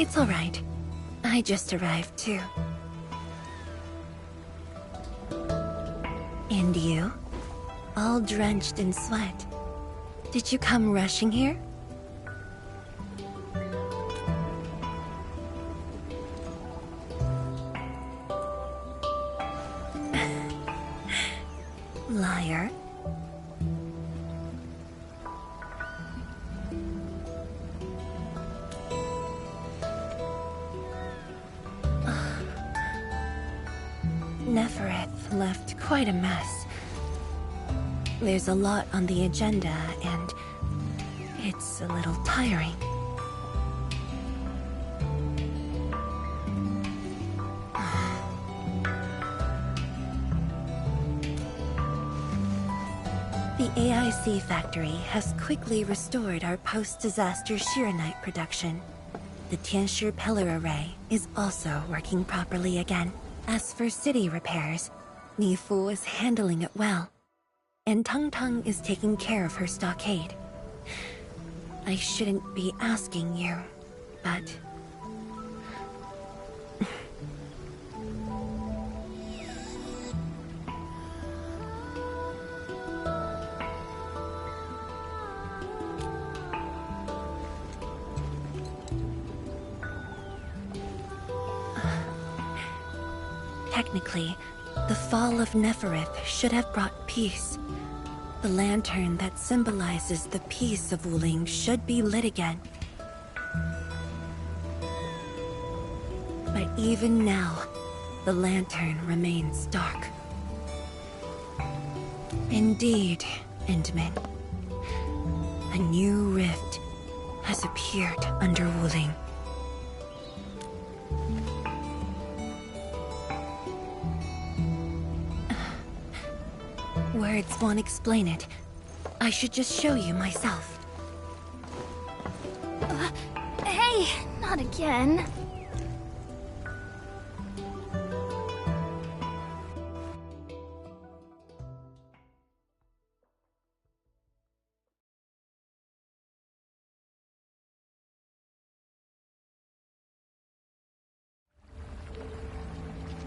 It's alright. I just arrived too. And you? All drenched in sweat. Did you come rushing here? Liar. Nefereth left quite a mess. There's a lot on the agenda, and it's a little tiring. The AIC factory has quickly restored our post-disaster Shiranite production. The Tianshi pillar array is also working properly again. As for city repairs, Nifu is handling it well, and Tung Tung is taking care of her stockade. I shouldn't be asking you, but... Technically, the fall of Nefereth should have brought peace. The lantern that symbolizes the peace of Wuling should be lit again. But even now, the lantern remains dark. Indeed, Endman. A new rift has appeared under Wuling. Words won't explain it. I should just show you myself. Hey, not again.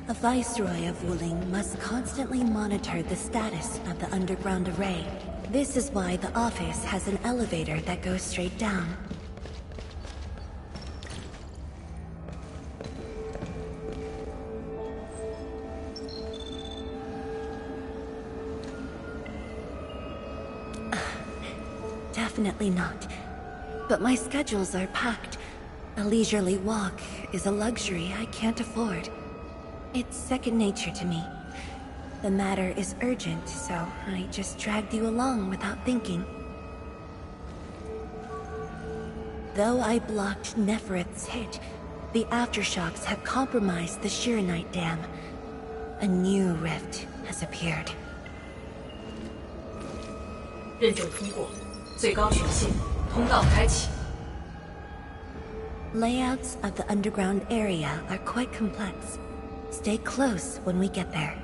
A Viceroy of Wuling must constantly monitor the status of the underground array. This is why the office has an elevator that goes straight down. Definitely not. But my schedules are packed. A leisurely walk is a luxury I can't afford. It's second nature to me. The matter is urgent, so I just dragged you along without thinking. Though I blocked Nefereth's hit, the aftershocks have compromised the Shiranite dam. A new rift has appeared. 认证通过，最高权限，通道开启。 Layouts of the underground area are quite complex. Stay close when we get there.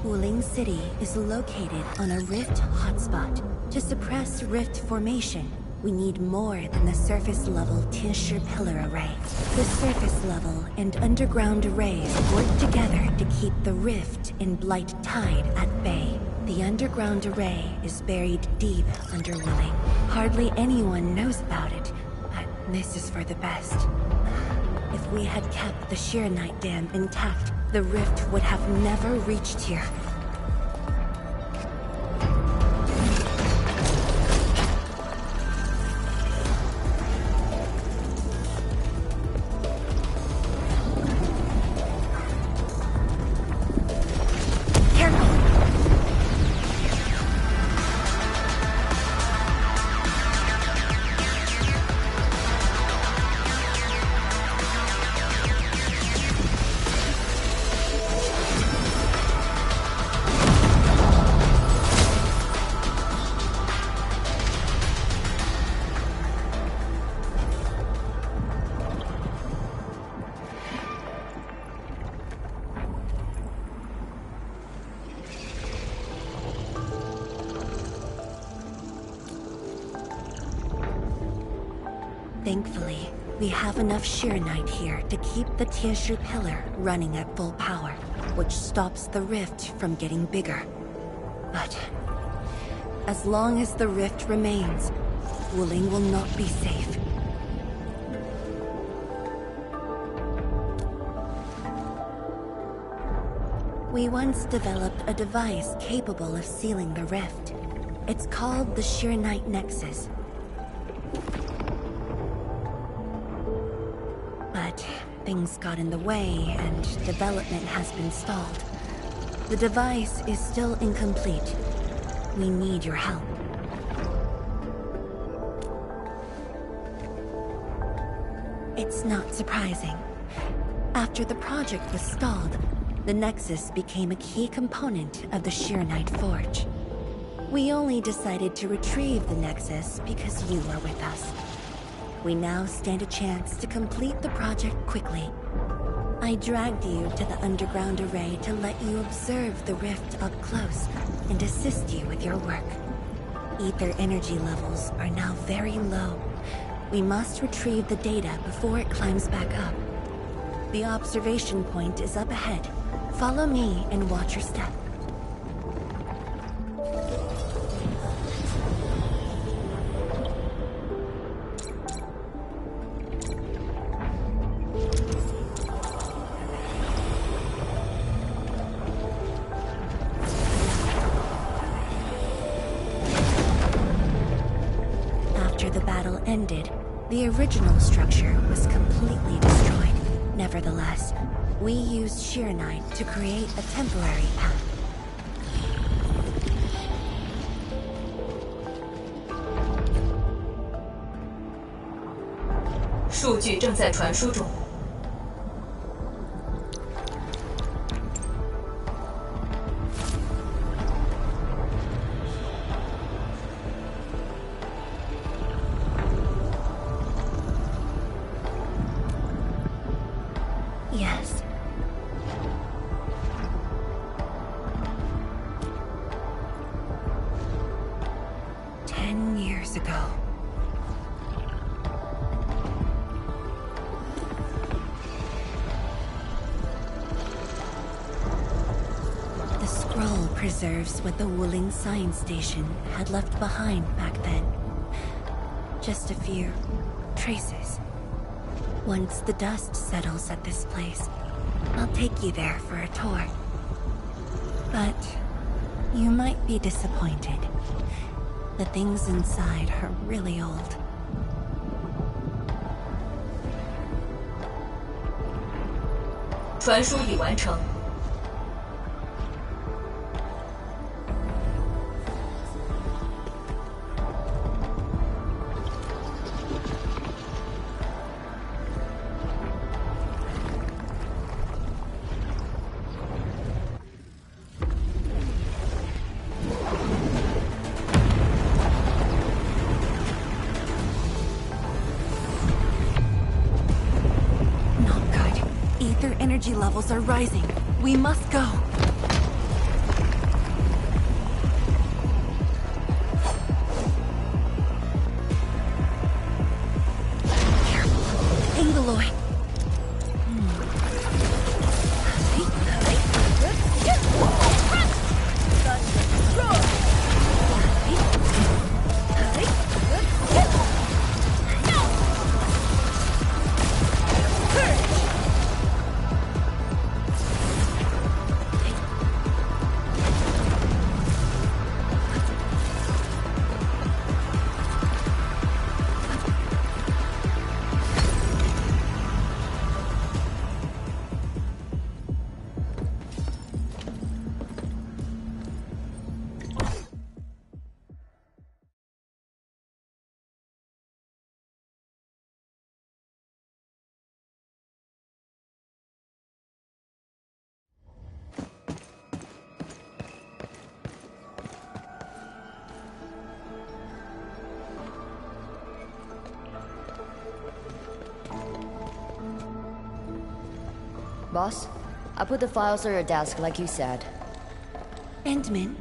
Wuling City is located on a rift hotspot. To suppress rift formation, we need more than the surface-level Tianshi pillar array. The surface-level and underground arrays work together to keep the rift in Blight Tide at bay. The underground array is buried deep under Wuling. Hardly anyone knows about it, but this is for the best. If we had kept the Shiranite dam intact, the rift would have never reached here. Thankfully, we have enough Sheernite here to keep the Tieshu pillar running at full power, which stops the rift from getting bigger. But as long as the rift remains, Wuling will not be safe. We once developed a device capable of sealing the rift. It's called the Sheernite Nexus. But things got in the way and development has been stalled. The device is still incomplete. We need your help. It's not surprising. After the project was stalled, the Nexus became a key component of the Sheernite Forge. We only decided to retrieve the Nexus because you were with us. We now stand a chance to complete the project quickly. I dragged you to the underground array to let you observe the rift up close and assist you with your work. Ether energy levels are now very low. We must retrieve the data before it climbs back up. The observation point is up ahead. Follow me and watch your step. After the battle ended, the original structure was completely destroyed. Nevertheless, we used Sheernite to create a temporary path. 数据正在传输中。Yes. Years ago. The scroll preserves what the Wuling Science Station had left behind back then. Just a few traces. Once the dust settles at this place, I'll take you there for a tour. But you might be disappointed. The things inside are really old. 传输已完成。Energy levels are rising. We must go. Careful. Angoloy. Boss, I put the files on your desk like you said. Endman,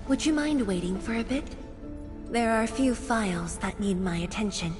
would you mind waiting for a bit? There are a few files that need my attention.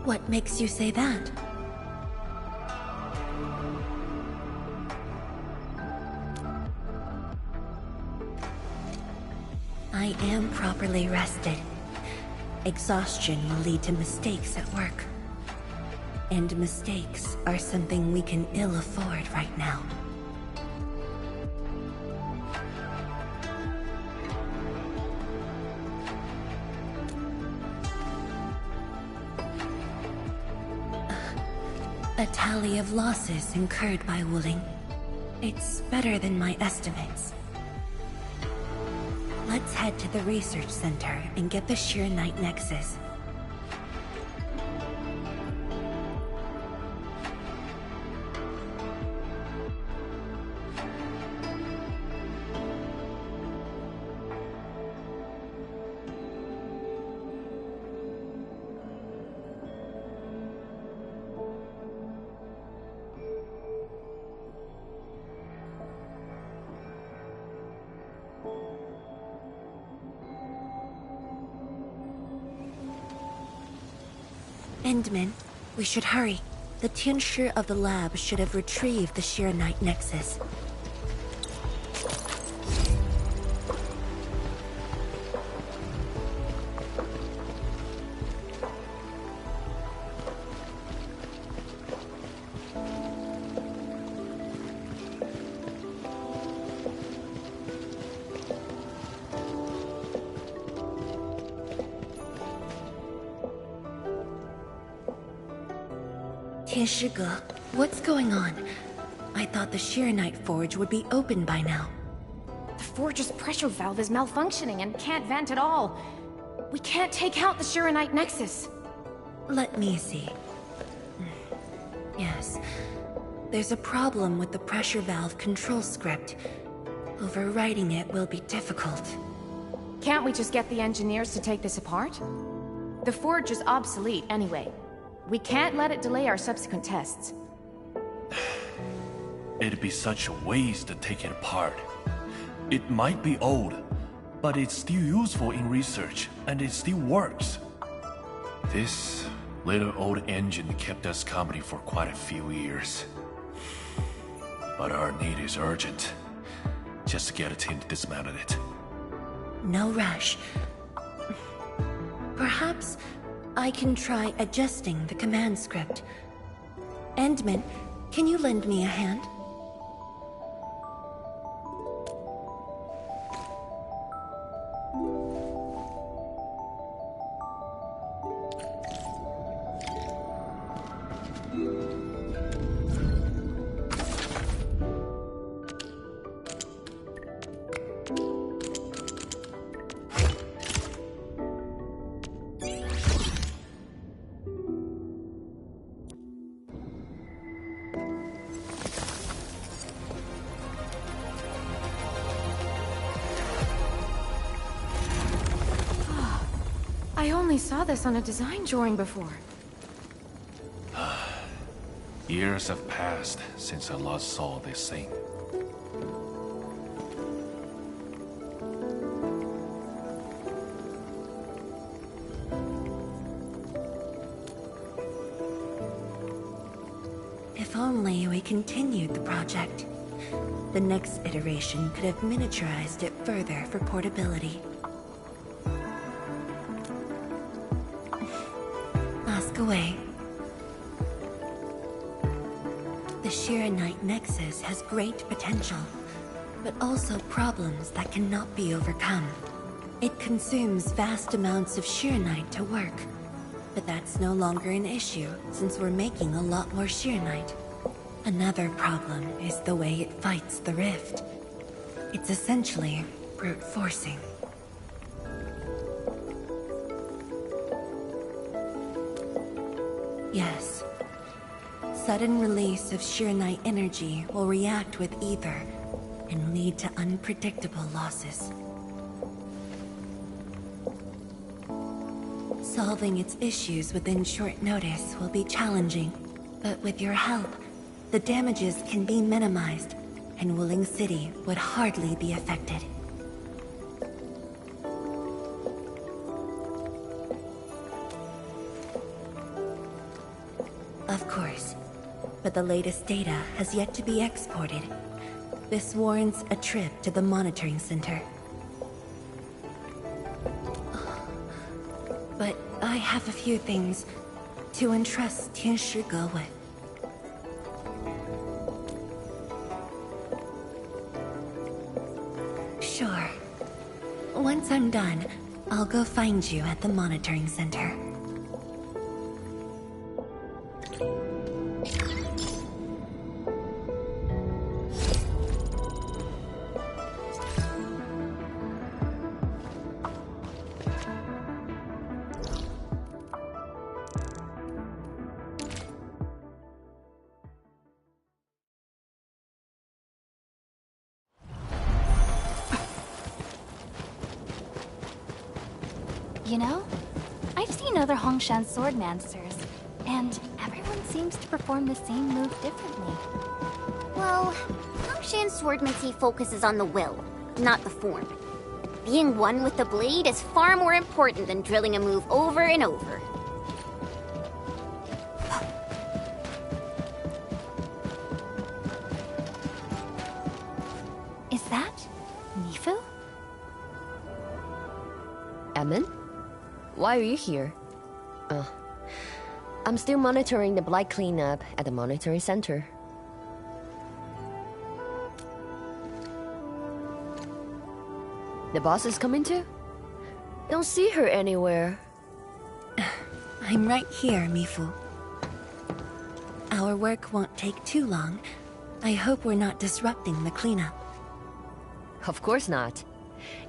What makes you say that? I am properly rested. Exhaustion will lead to mistakes at work. And mistakes are something we can ill afford right now. A tally of losses incurred by Wuling. It's better than my estimates. Let's head to the research center and get the Sheer Knight Nexus. Endman, we should hurry. The Tinsher of the lab should have retrieved the Sheer Knight Nexus. Tinshiga, what's going on? I thought the Sheer Knight Forge would be open by now. The forge's pressure valve is malfunctioning and can't vent at all. We can't take out the Sheer Knight Nexus. Let me see. Yes. There's a problem with the pressure valve control script. Overwriting it will be difficult. Can't we just get the engineers to take this apart? The forge is obsolete anyway. We can't let it delay our subsequent tests. It'd be such a waste to take it apart. It might be old, but it's still useful in research, and it still works. This little old engine kept us company for quite a few years. But our need is urgent. Just to get a team to dismantle it. No rush. Perhaps I can try adjusting the command script. Endman, can you lend me a hand? I only saw this on a design drawing before. Years have passed since I last saw this thing. If only we continued the project. The next iteration could have miniaturized it further for portability. Ask away. The Sheer Knight Nexus has great potential, but also problems that cannot be overcome. It consumes vast amounts of Sheer Knight to work, but that's no longer an issue since we're making a lot more Sheer Knight. Another problem is the way it fights the rift. It's essentially brute forcing. Yes. Sudden release of Sheer Knight energy will react with ether and lead to unpredictable losses. Solving its issues within short notice will be challenging, but with your help, the damages can be minimized, and Wuling City would hardly be affected. Of course. But the latest data has yet to be exported. This warrants a trip to the monitoring center. But I have a few things to entrust Tianshi Ge with. Sure. Once I'm done, I'll go find you at the monitoring center. You know, I've seen other Hongshan swordmancers, and everyone seems to perform the same move differently. Well, Hongshan swordmancy focuses on the will, not the form. Being one with the blade is far more important than drilling a move over and over. Is that Mifu? Emin? Why are you here? I'm still monitoring the blight cleanup at the monitoring center. The boss is coming too? Don't see her anywhere. I'm right here, Mifu. Our work won't take too long. I hope we're not disrupting the cleanup. Of course not.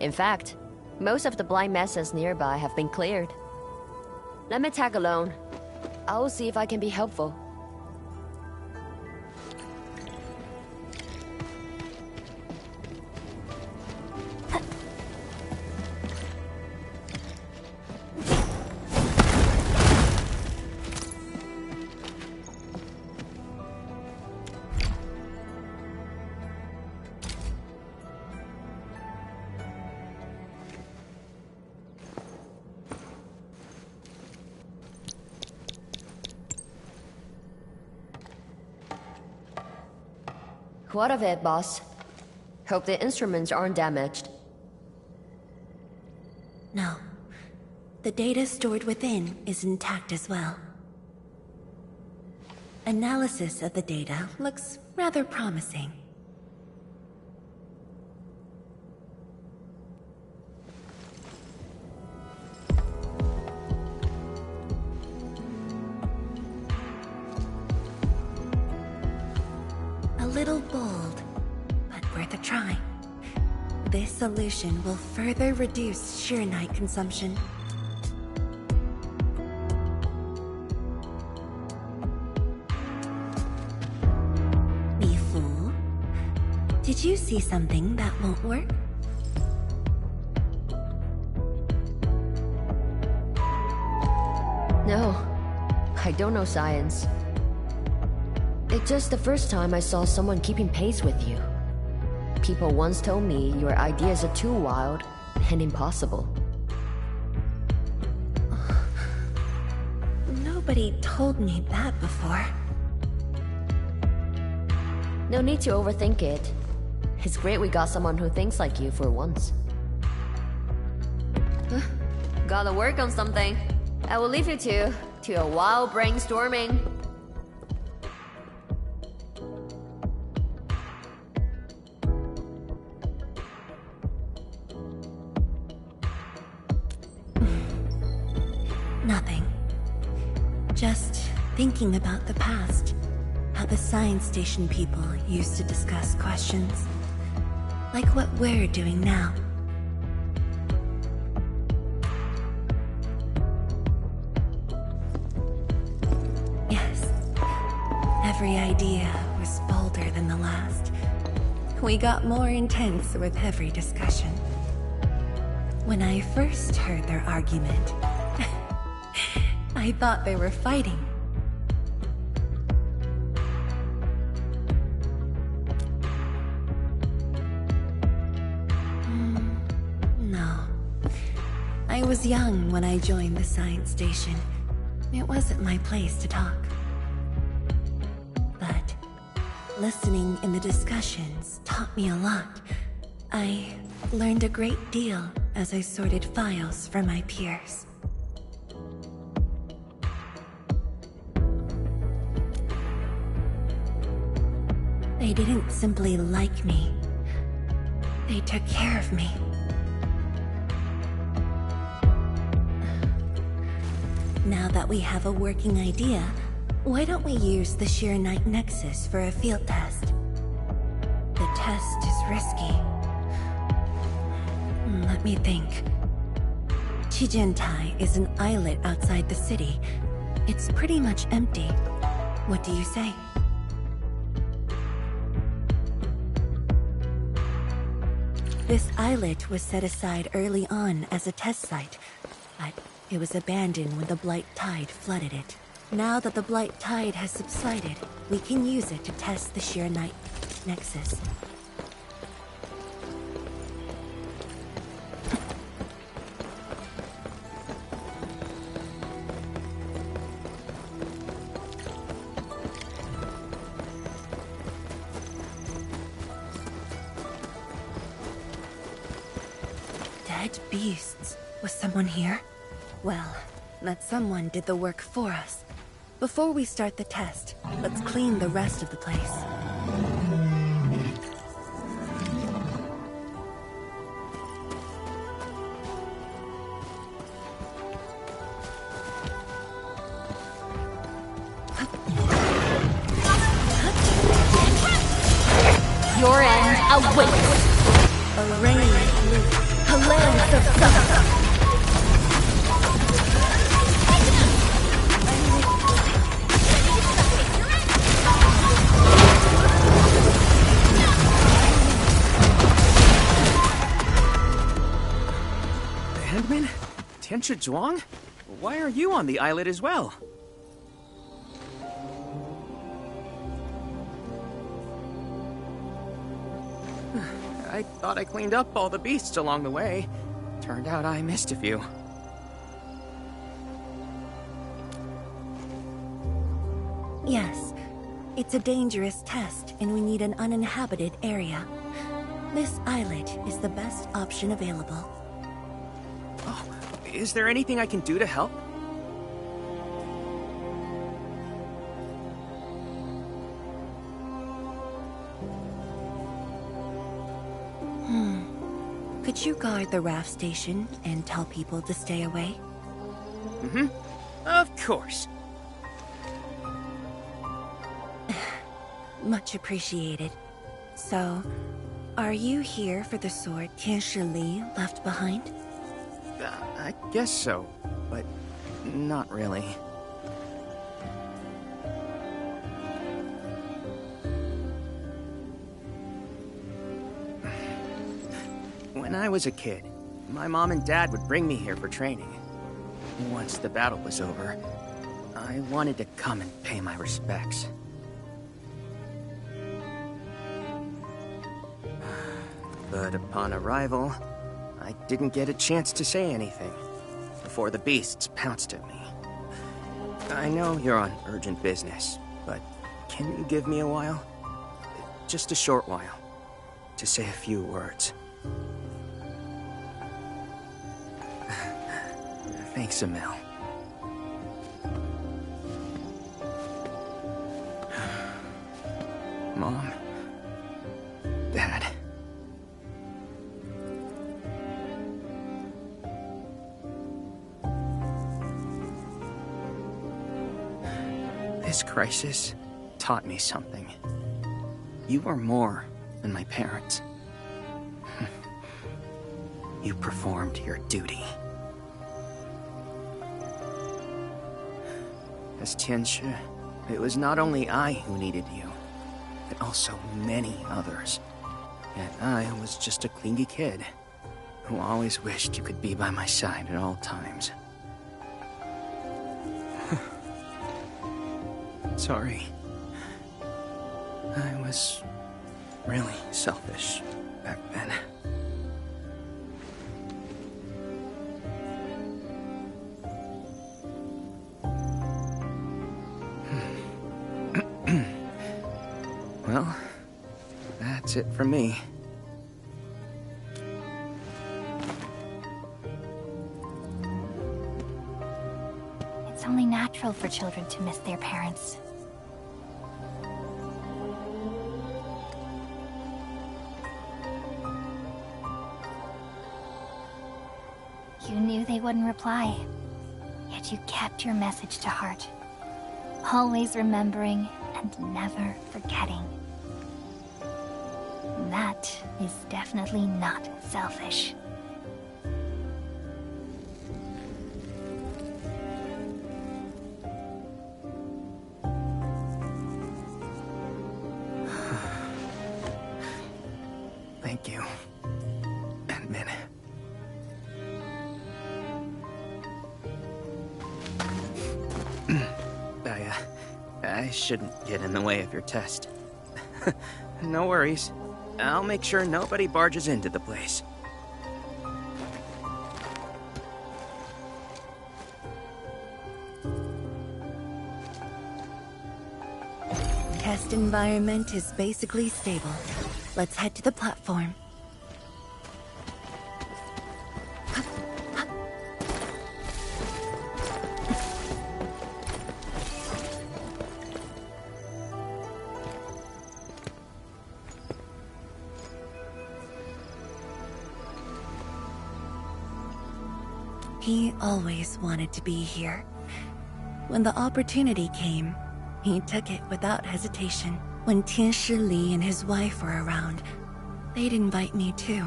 In fact, most of the blind messes nearby have been cleared. Let me tag along. I'll see if I can be helpful. What of it, boss? Hope the instruments aren't damaged. No. The data stored within is intact as well. Analysis of the data looks rather promising. A little bold, but worth a try. This solution will further reduce sheer night consumption. Mifu, did you see something that won't work? No, I don't know science. It's just the first time I saw someone keeping pace with you. People once told me your ideas are too wild and impossible. Nobody told me that before. No need to overthink it. It's great we got someone who thinks like you for once. Gotta work on something. I will leave you to a wild brainstorming. Nothing. Just thinking about the past. How the science station people used to discuss questions. Like what we're doing now. Yes. Every idea was bolder than the last. We got more intense with every discussion. When I first heard their argument, I thought they were fighting. No. I was young when I joined the science station. It wasn't my place to talk. Listening in the discussions taught me a lot. I learned a great deal as I sorted files for my peers. They didn't simply like me. They took care of me. Now that we have a working idea, why don't we use the Sheer Night Nexus for a field test? The test is risky. Let me think. Chijentai is an islet outside the city. It's pretty much empty. What do you say? This islet was set aside early on as a test site, but it was abandoned when the Blight Tide flooded it. Now that the Blight Tide has subsided, we can use it to test the Sheer Night Nexus. Dead beasts. Was someone here? Well, that someone did the work for us. Before we start the test, let's clean the rest of the place. Your end awaits. A rain of loot, a lance of suffering. Tianchi Zhuang? Why are you on the islet as well? I thought I cleaned up all the beasts along the way. Turned out I missed a few. Yes, it's a dangerous test and we need an uninhabited area. This islet is the best option available. Oh, is there anything I can do to help? Could you guard the raft station and tell people to stay away? Mm-hmm. Of course. Much appreciated. So, are you here for the sword Tianshi Li left behind? I guess so, but not really. When I was a kid, my mom and dad would bring me here for training. Once the battle was over, I wanted to come and pay my respects. But upon arrival, I didn't get a chance to say anything before the beasts pounced at me. I know you're on urgent business, but can you give me a while? Just a short while, to say a few words. Thanks, Emil. Mom. Dad. This crisis taught me something. You are more than my parents. You performed your duty. As Tianchi, it was not only I who needed you, but also many others. Yet I was just a clingy kid who always wished you could be by my side at all times. Sorry. I was really selfish back then. Well, That's it from me. It's only natural for children to miss their parents. You knew they wouldn't reply, yet you kept your message to heart. Always remembering and never forgetting. That is definitely not selfish. Thank you, Endman. I shouldn't get in the way of your test. No worries. I'll make sure nobody barges into the place. Test environment is basically stable. Let's head to the platform. He always wanted to be here. When the opportunity came, he took it without hesitation. When Tianshi Li and his wife were around, they'd invite me too.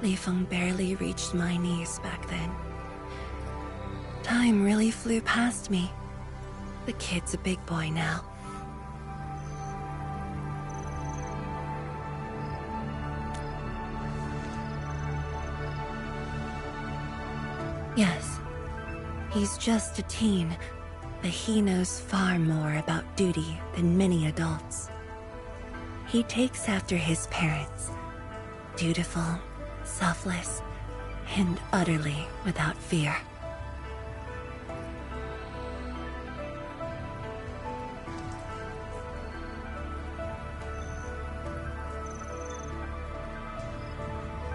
Li Feng barely reached my knees back then. Time really flew past me. The kid's a big boy now. Yes, he's just a teen, but he knows far more about duty than many adults. He takes after his parents, dutiful, selfless, and utterly without fear.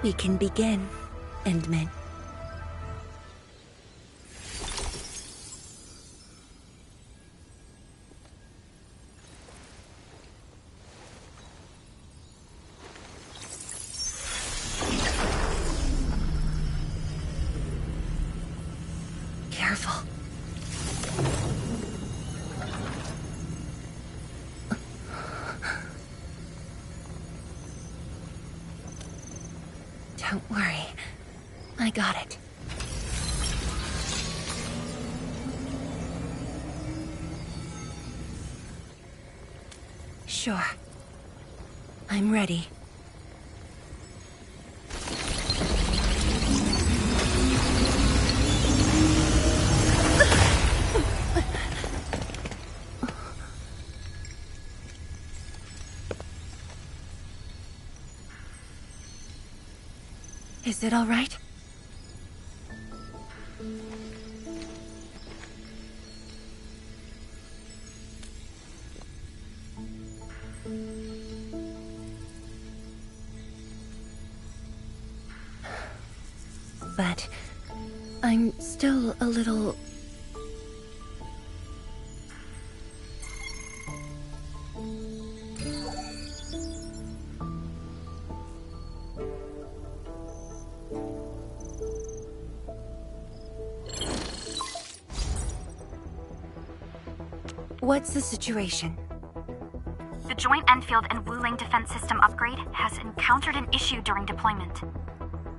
We can begin, Endman. Careful. Don't worry. I got it. Sure. I'm ready. Is it all right? But I'm still a little... What's the situation? The joint Endfield and Wuling defense system upgrade has encountered an issue during deployment.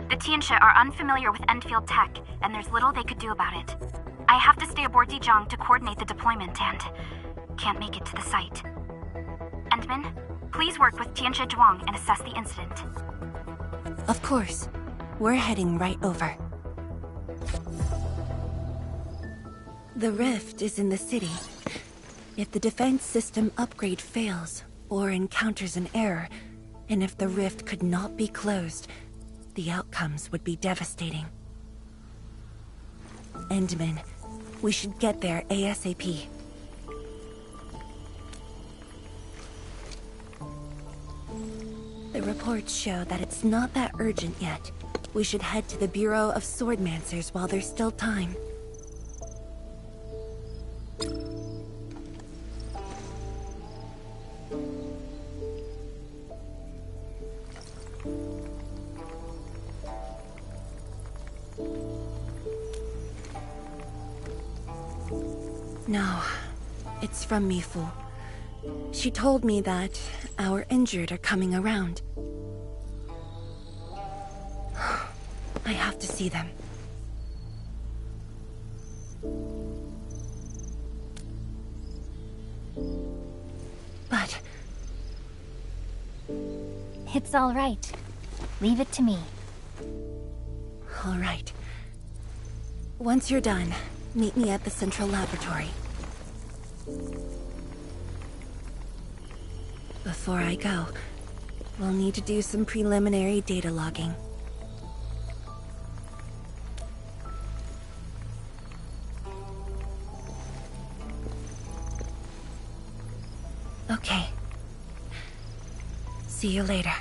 The Tianshi are unfamiliar with Endfield tech, and there's little they could do about it. I have to stay aboard Dijiang to coordinate the deployment and can't make it to the site. Endman, please work with Tianshi Zhuang and assess the incident. Of course. We're heading right over. The rift is in the city. If the defense system upgrade fails, or encounters an error, and if the rift could not be closed, the outcomes would be devastating. Endman, we should get there ASAP. reports show that it's not that urgent yet. We should head to the Bureau of Swordmancers while there's still time. No, it's from Mifu. She told me that our injured are coming around. I have to see them. But... It's all right. Leave it to me. all right. Once you're done, meet me at the central laboratory. Before I go, we'll need to do some preliminary data logging. Okay. See you later.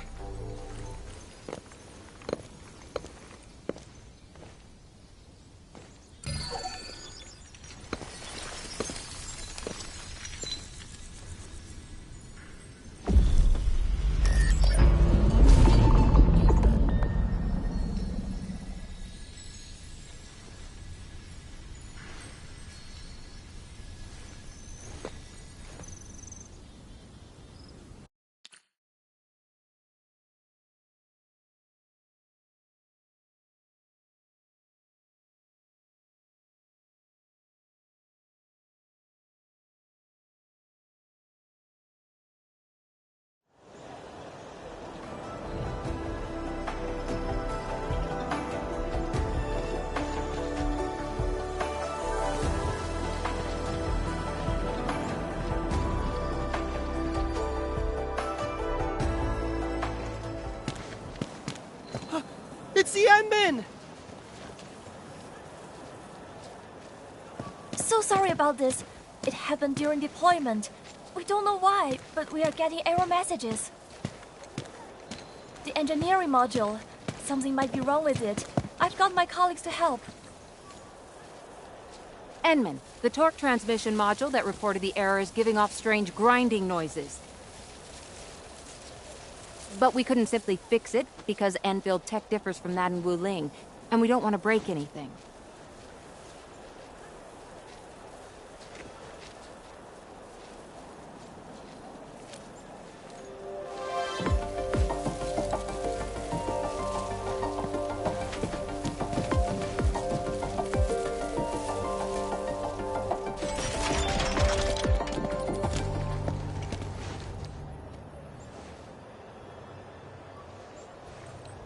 It's the Endman! So sorry about this. It happened during deployment. We don't know why, but we are getting error messages. The engineering module. Something might be wrong with it. I've got my colleagues to help. Enman, the torque transmission module that reported the error is giving off strange grinding noises. But we couldn't simply fix it because Endfield tech differs from that in Wuling, and we don't want to break anything.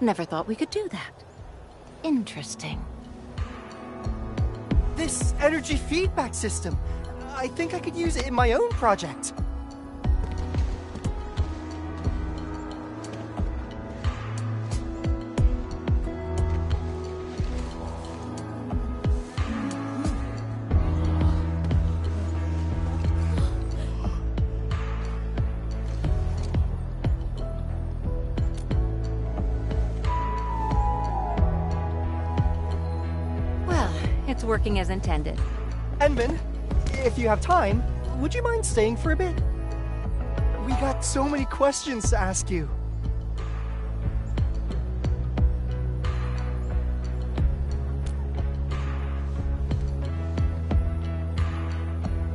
Never thought we could do that. Interesting. This energy feedback system. I think I could use it in my own project. It's working as intended. Endman, if you have time, would you mind staying for a bit? We got so many questions to ask you.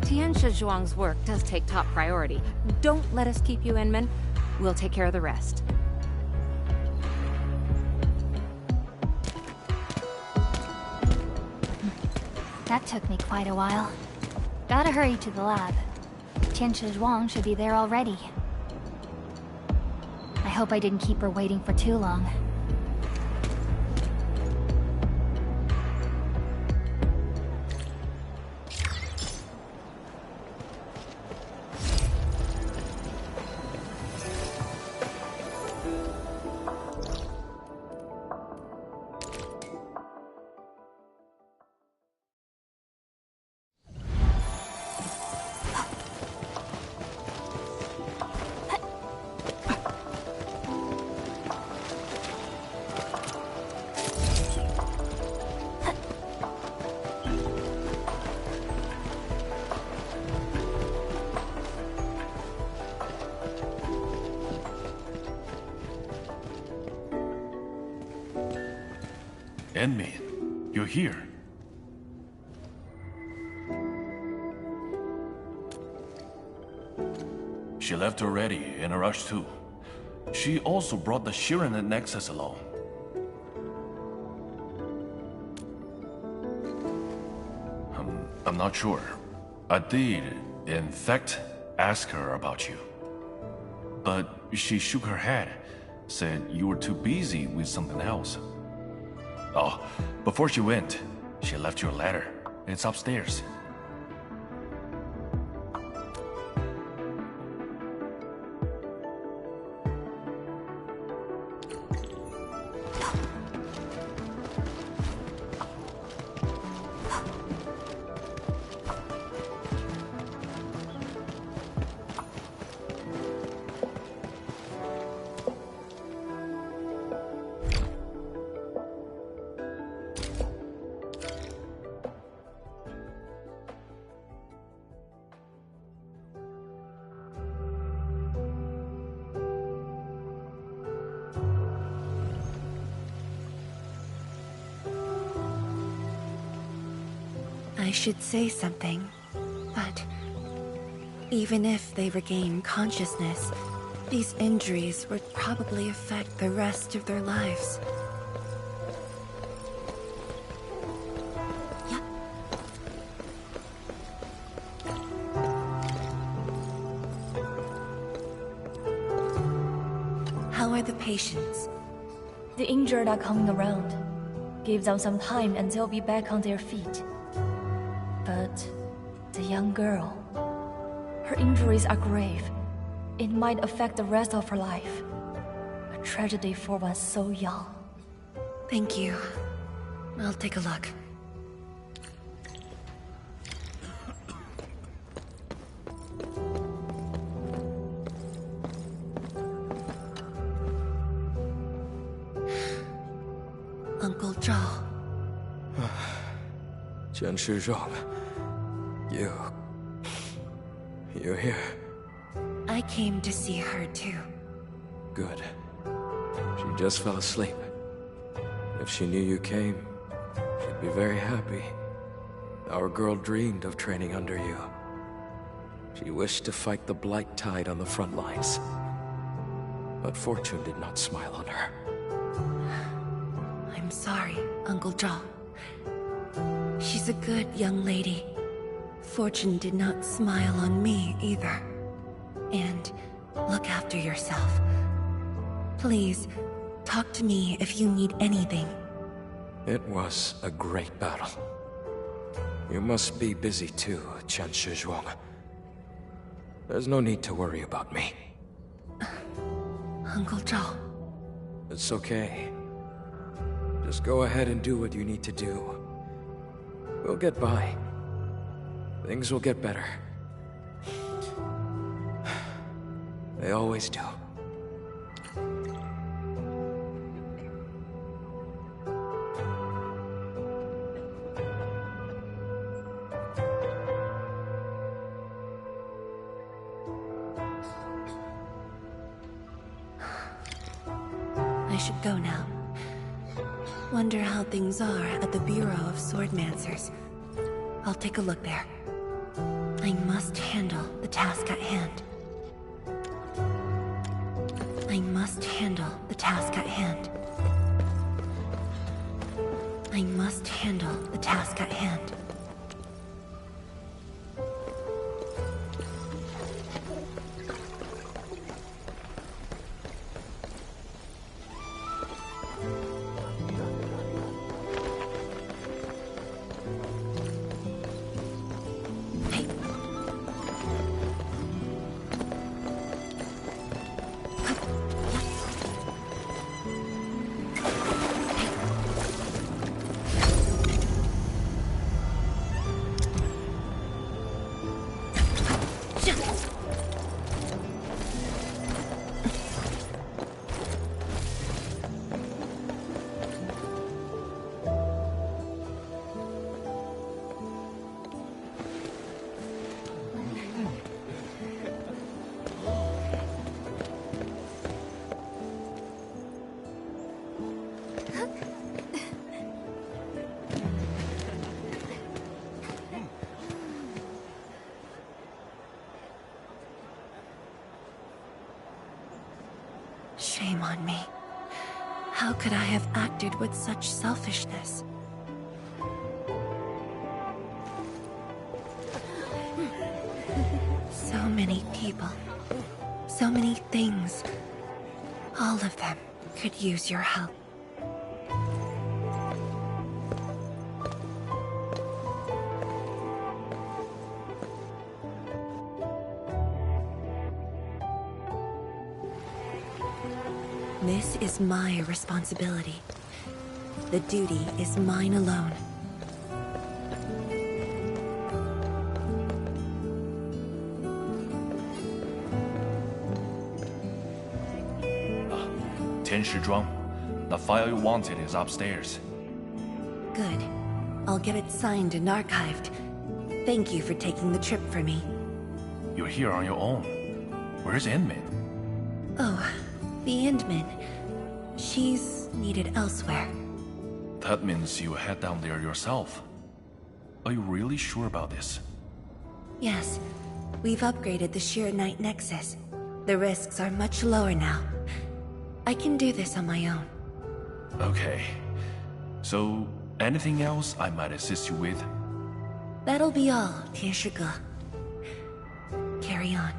Tianxia Zhuang's work does take top priority. Don't let us keep you, Endman. We'll take care of the rest. That took me quite a while. Gotta hurry to the lab. Tianxia Zhuang should be there already. I hope I didn't keep her waiting for too long. Enmin, you're here. She left already, in a rush too. She also brought the Shiren and Nexus along. I'm not sure. I did, in fact, ask her about you. But she shook her head, said you were too busy with something else. Oh, before she went, she left you a letter. It's upstairs. I should say something, but even if they regain consciousness, these injuries would probably affect the rest of their lives. Yeah. How are the patients? The injured are coming around. Give them some time and they'll be back on their feet. But the young girl, her injuries are grave. It might affect the rest of her life. A tragedy for one so young. Thank you. I'll take a look. Uncle Zhao. You're here. I came to see her too. Good. She just fell asleep. If she knew you came, she'd be very happy. Our girl dreamed of training under you. She wished to fight the Blight Tide on the front lines. But fortune did not smile on her. I'm sorry, Uncle Zhao. She's a good young lady. Fortune did not smile on me either. And look after yourself. Please, talk to me if you need anything. It was a great battle. You must be busy too, Chen Shizhuang. There's no need to worry about me. Uncle Zhao. It's okay. Just go ahead and do what you need to do. We'll get by. Things will get better. They always do. I should go now. Wonder how things are at the Bureau of Swordmancers. I'll take a look there. I must handle the task at hand. I must handle the task at hand. I must handle the task at hand. on me. How could I have acted with such selfishness? So many people, so many things. All of them could use your help. This is my responsibility. The duty is mine alone. Tianshizhuang, the file you wanted is upstairs. Good. I'll get it signed and archived. Thank you for taking the trip for me. You're here on your own. Where's Enmin? Oh, the Endman. She's needed elsewhere. That means you head down there yourself. Are you really sure about this? Yes. We've upgraded the Sheer Night Nexus. The risks are much lower now. I can do this on my own. Okay. So, anything else I might assist you with? That'll be all, Tianshi. Carry on.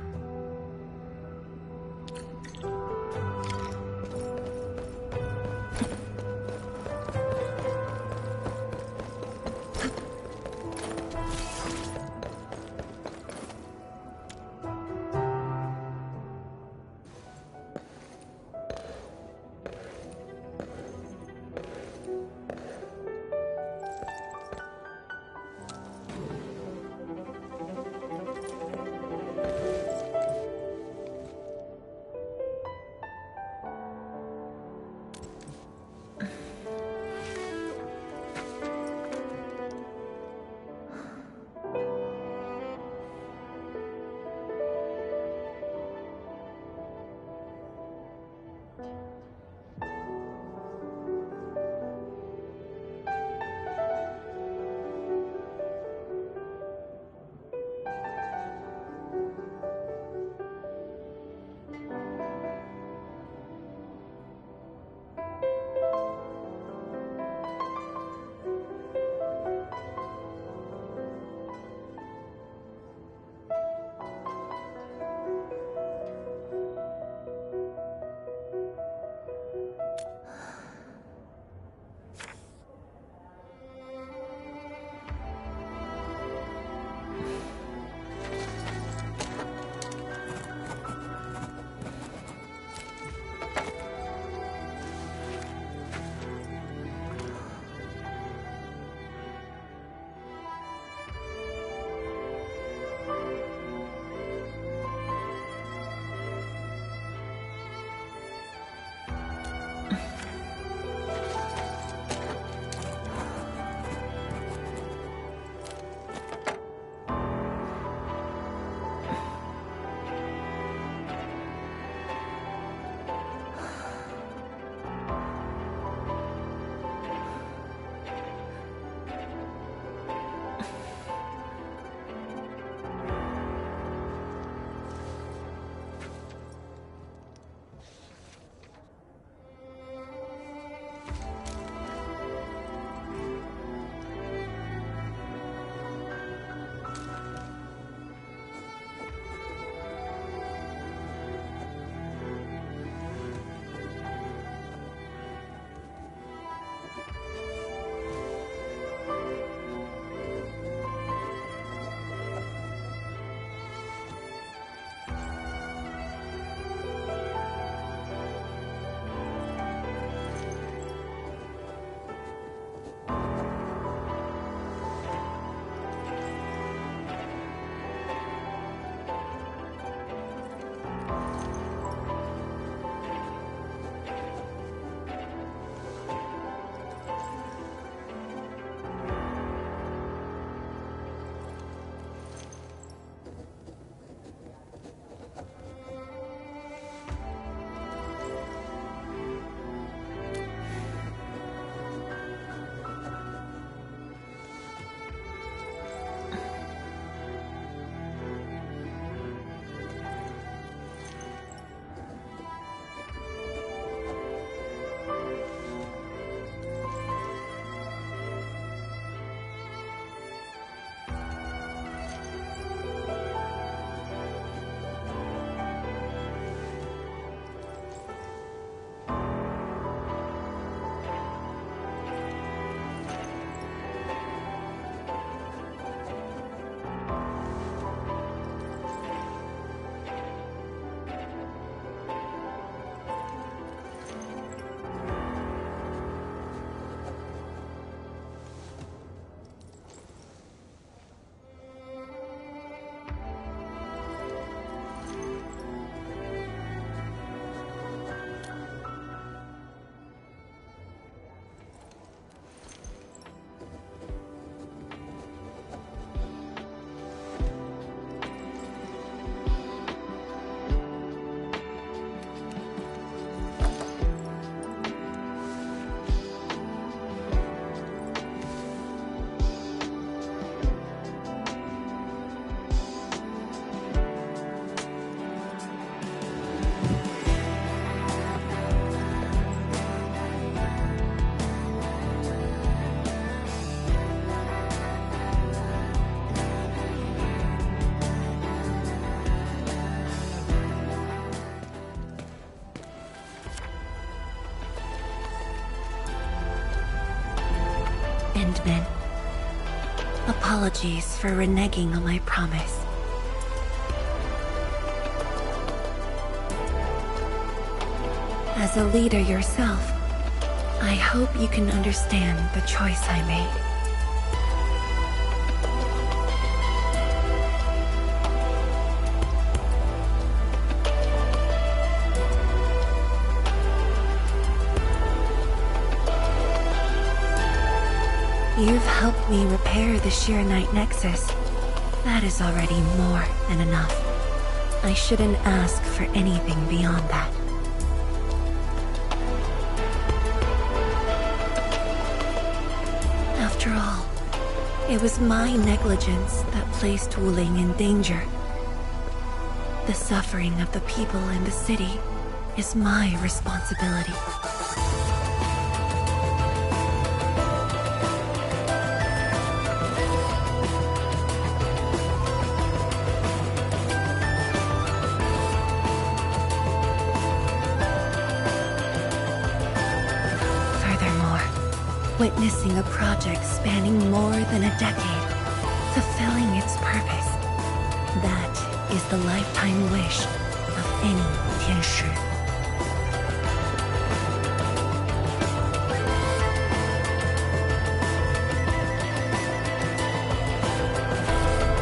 Endmen. Apologies for reneging on my promise. As a leader yourself, I hope you can understand the choice I made. You've helped me repair the Sheer Night Nexus. That is already more than enough. I shouldn't ask for anything beyond that. After all, it was my negligence that placed Wuling in danger. The suffering of the people in the city is my responsibility. Witnessing a project spanning more than a decade, fulfilling its purpose. That is the lifetime wish of any Tianshi.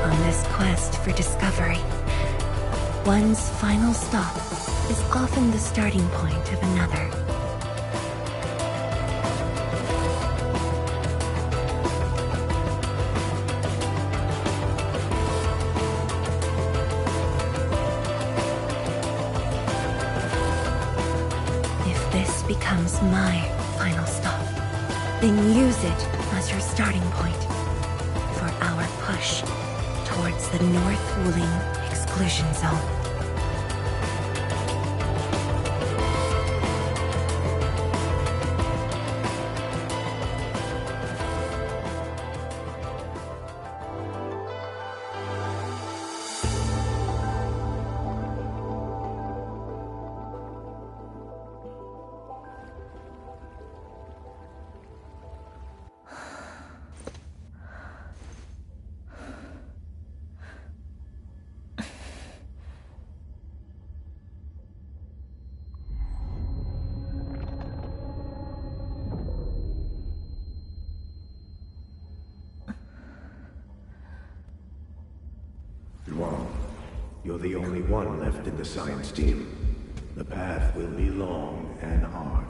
On this quest for discovery, one's final stop is often the starting point of another. Becomes my final stop. Then use it as your starting point for our push towards the North Wuling exclusion zone. You're the only one left in the science team. The path will be long and hard.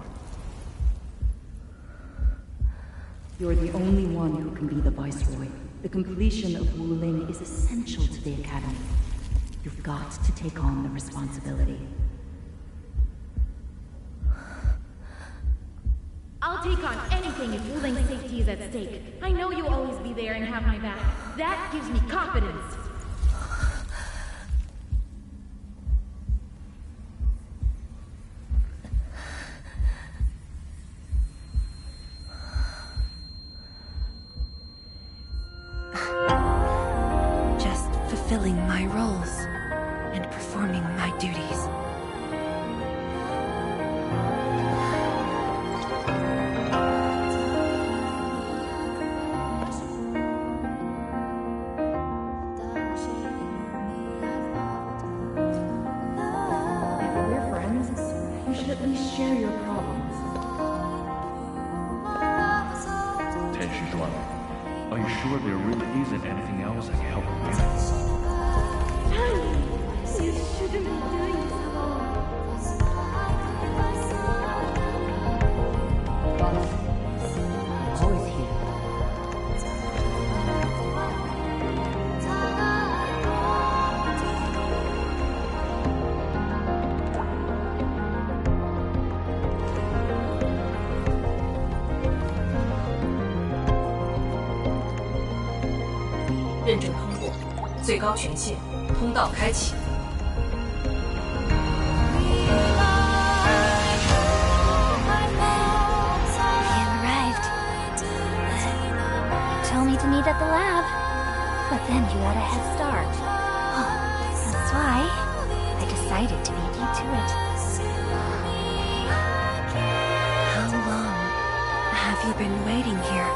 You're the only one who can be the Viceroy. The completion of Wuling is essential to the Academy. You've got to take on the responsibility. I'll take on anything if Wuling's safety is at stake. I know you'll always be there and have my back. That gives me confidence. Fulfilling my roles and performing my duties. If we're friends, you should at least share your problems. Tianshi Zhuan, are you sure there really isn't anything else I can help you with? You shouldn't be doing this alone. Always here.认证通过，最高权限，通道开启。Meet at the lab. But then you got a head start. Oh, that's why I decided to beat you to it. How long have you been waiting here?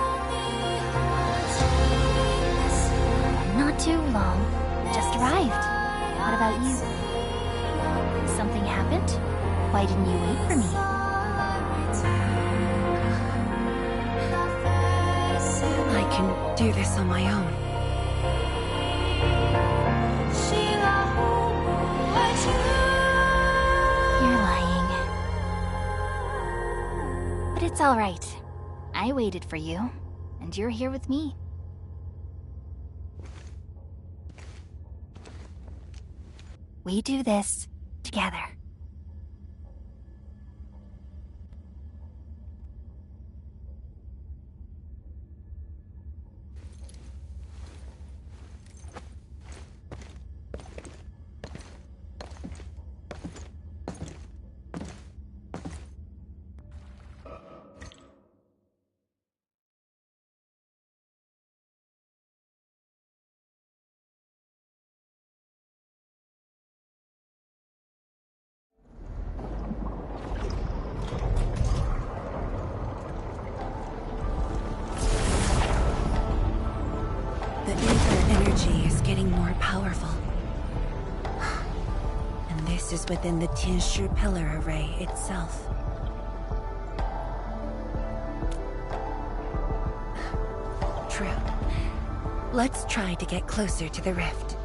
too long. Just arrived. What about you? Something happened? Why didn't you wait for me? I can do this on my own. You're lying. But it's all right. I waited for you, and you're here with me. We do this together. The ether energy is getting more powerful. And this is within the Tinshu pillar array itself. True. Let's try to get closer to the rift.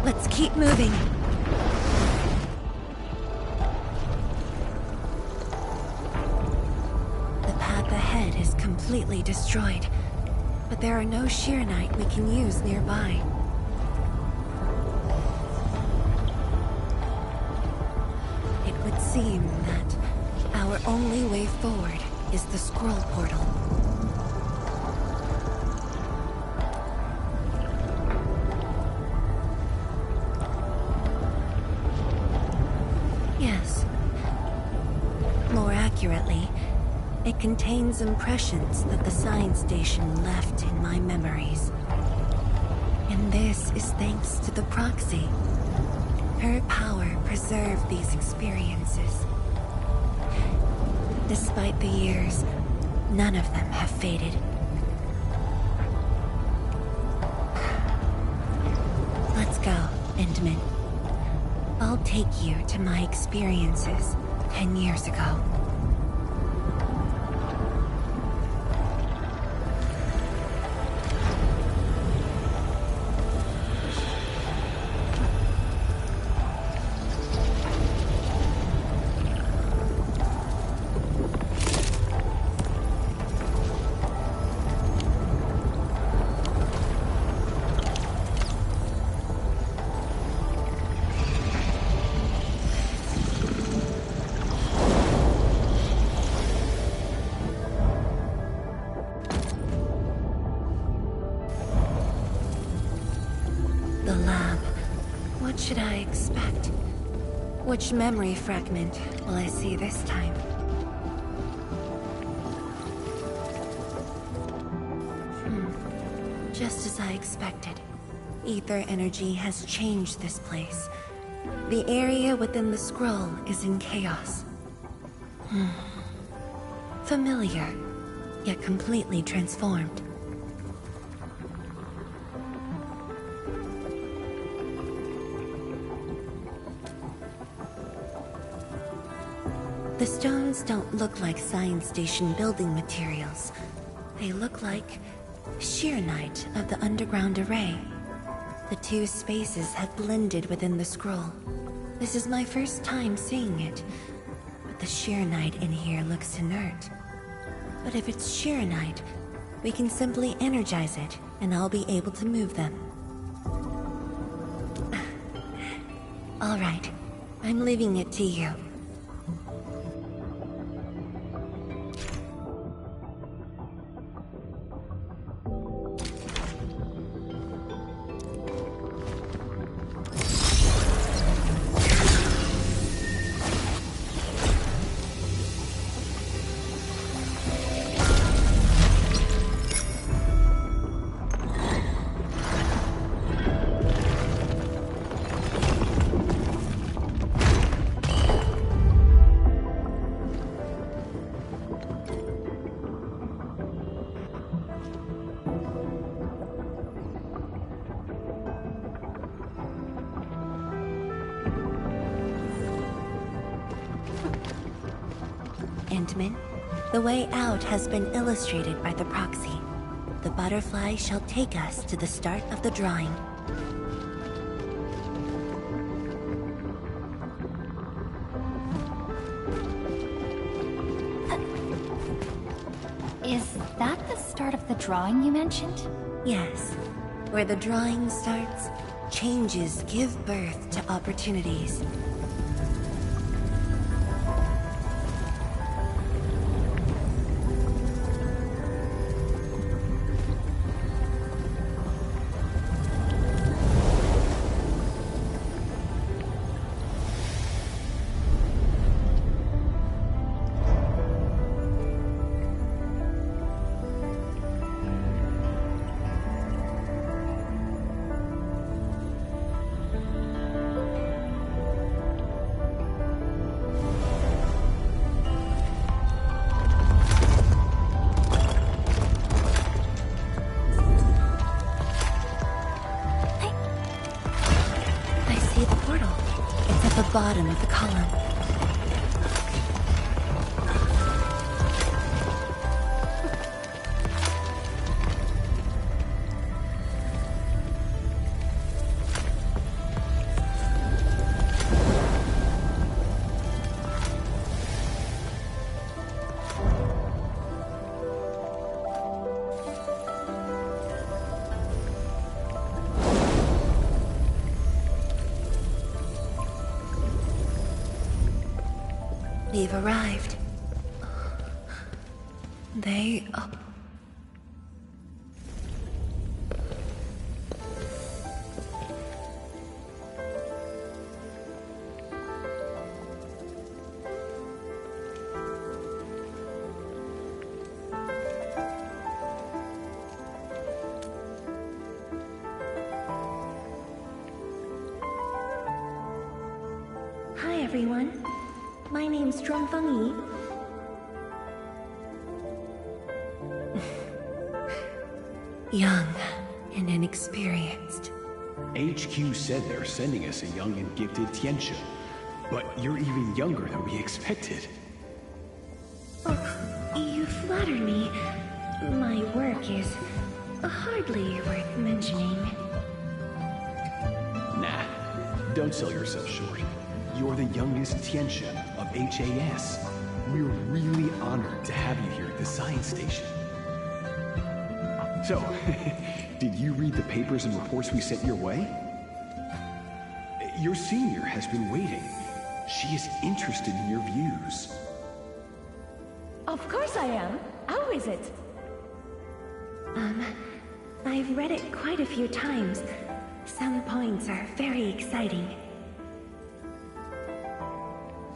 Let's keep moving. The path ahead is completely destroyed, but there are no Sheernite we can use nearby. It would seem that our only way forward is the scroll portal. Yes. More accurately, it contains impressions that the science station left in my memories. And this is thanks to the proxy. Her power preserved these experiences. Despite the years, none of them have faded. Let's go, Endman. I'll take you to my experiences 10 years ago. The lab. What should I expect? Which memory fragment will I see this time? Just as I expected. Ether energy has changed this place. The area within the scroll is in chaos. Familiar, yet completely transformed. The stones don't look like science station building materials. They look like Sheernite of the underground array. The two spaces have blended within the scroll. This is my first time seeing it, but the Sheernite in here looks inert. But if it's Sheernite, we can simply energize it, and I'll be able to move them. All right, I'm leaving it to you. gentlemen. The way out has been illustrated by the proxy. The butterfly shall take us to the start of the drawing. Is that the start of the drawing you mentioned? Yes. Where the drawing starts, changes give birth to opportunities. Bottom of the column. We've arrived. They... Hi, everyone. My name's Zhuangfeng Yi. Young and inexperienced. HQ said they're sending us a young and gifted Tianxia, but you're even younger than we expected. Oh, you flatter me. My work is hardly worth mentioning. Nah, don't sell yourself short. You're the youngest Tianxia of HAS. We're really honored to have you here at the science station. So, did you read the papers and reports we sent your way? Your senior has been waiting. She is interested in your views. Of course I am. How is it? I've read it quite a few times. Some points are very exciting.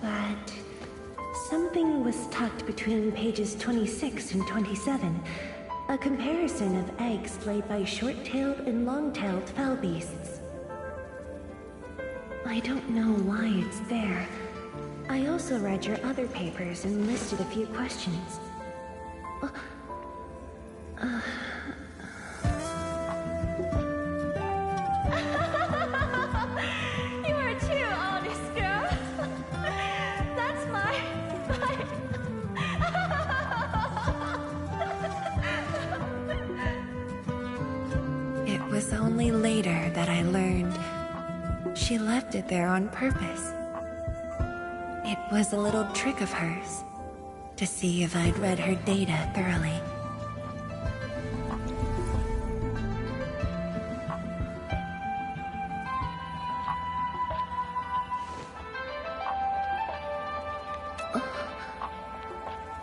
But something was tucked between pages 26 and 27. A comparison of eggs laid by short-tailed and long-tailed fowl beasts. I don't know why it's there. I also read your other papers and listed a few questions. You are too honest, girl. That's my... It was only later that I learned she left it there on purpose. It was a little trick of hers to see if I'd read her data thoroughly.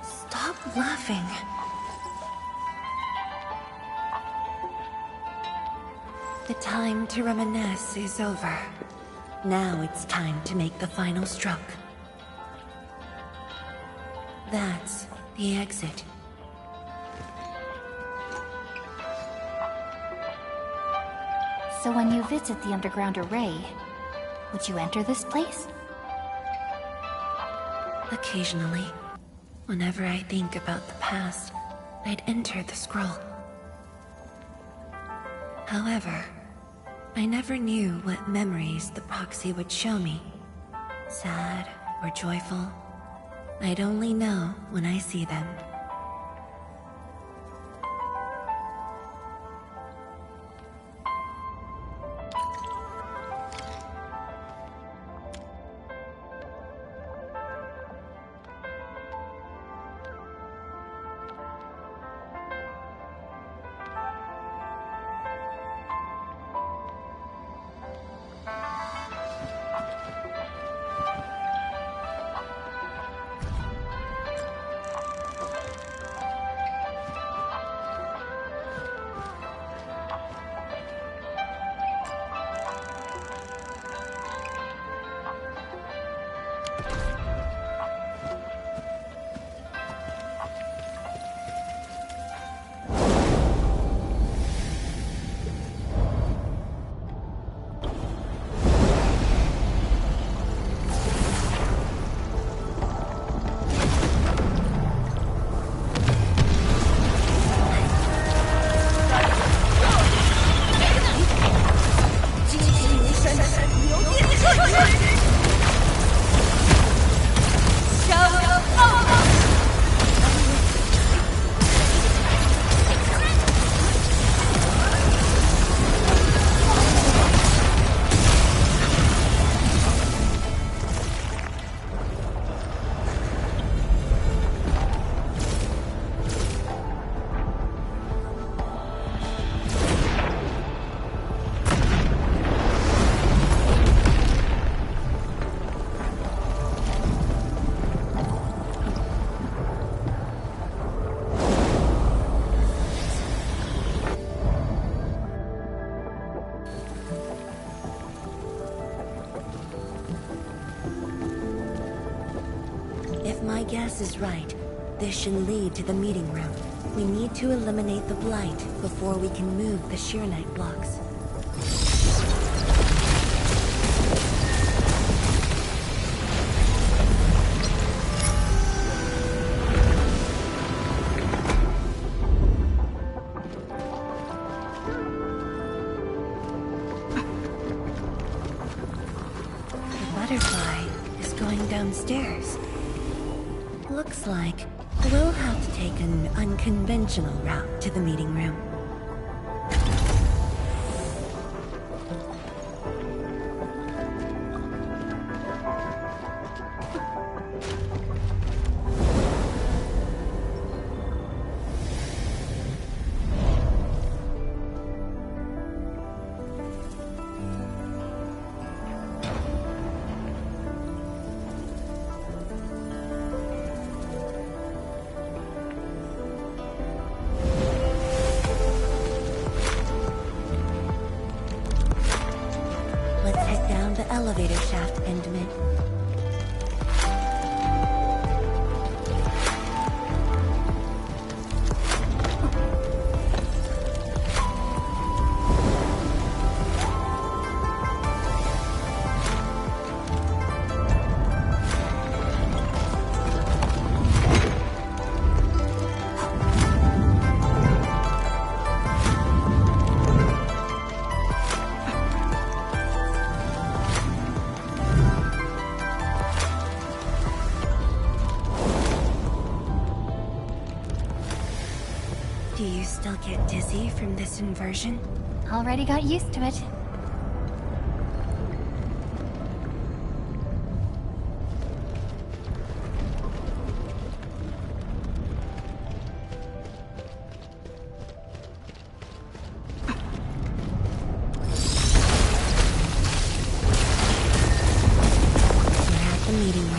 Stop laughing. The time to reminisce is over. Now it's time to make the final stroke. That's the exit. So when you visit the underground array, would you enter this place? Occasionally, whenever I think about the past, I'd enter the scroll. However, I never knew what memories the proxy would show me. Sad or joyful. I'd only know when I see them. My guess is right. This should lead to the meeting room. We need to eliminate the Blight before we can move the Sheer Knight blocks. The butterfly is going downstairs. Looks like we'll have to take an unconventional route to the meeting room. Elevator shaft, Endman. Do you still get dizzy from this inversion? Already got used to it. We're at the meeting room.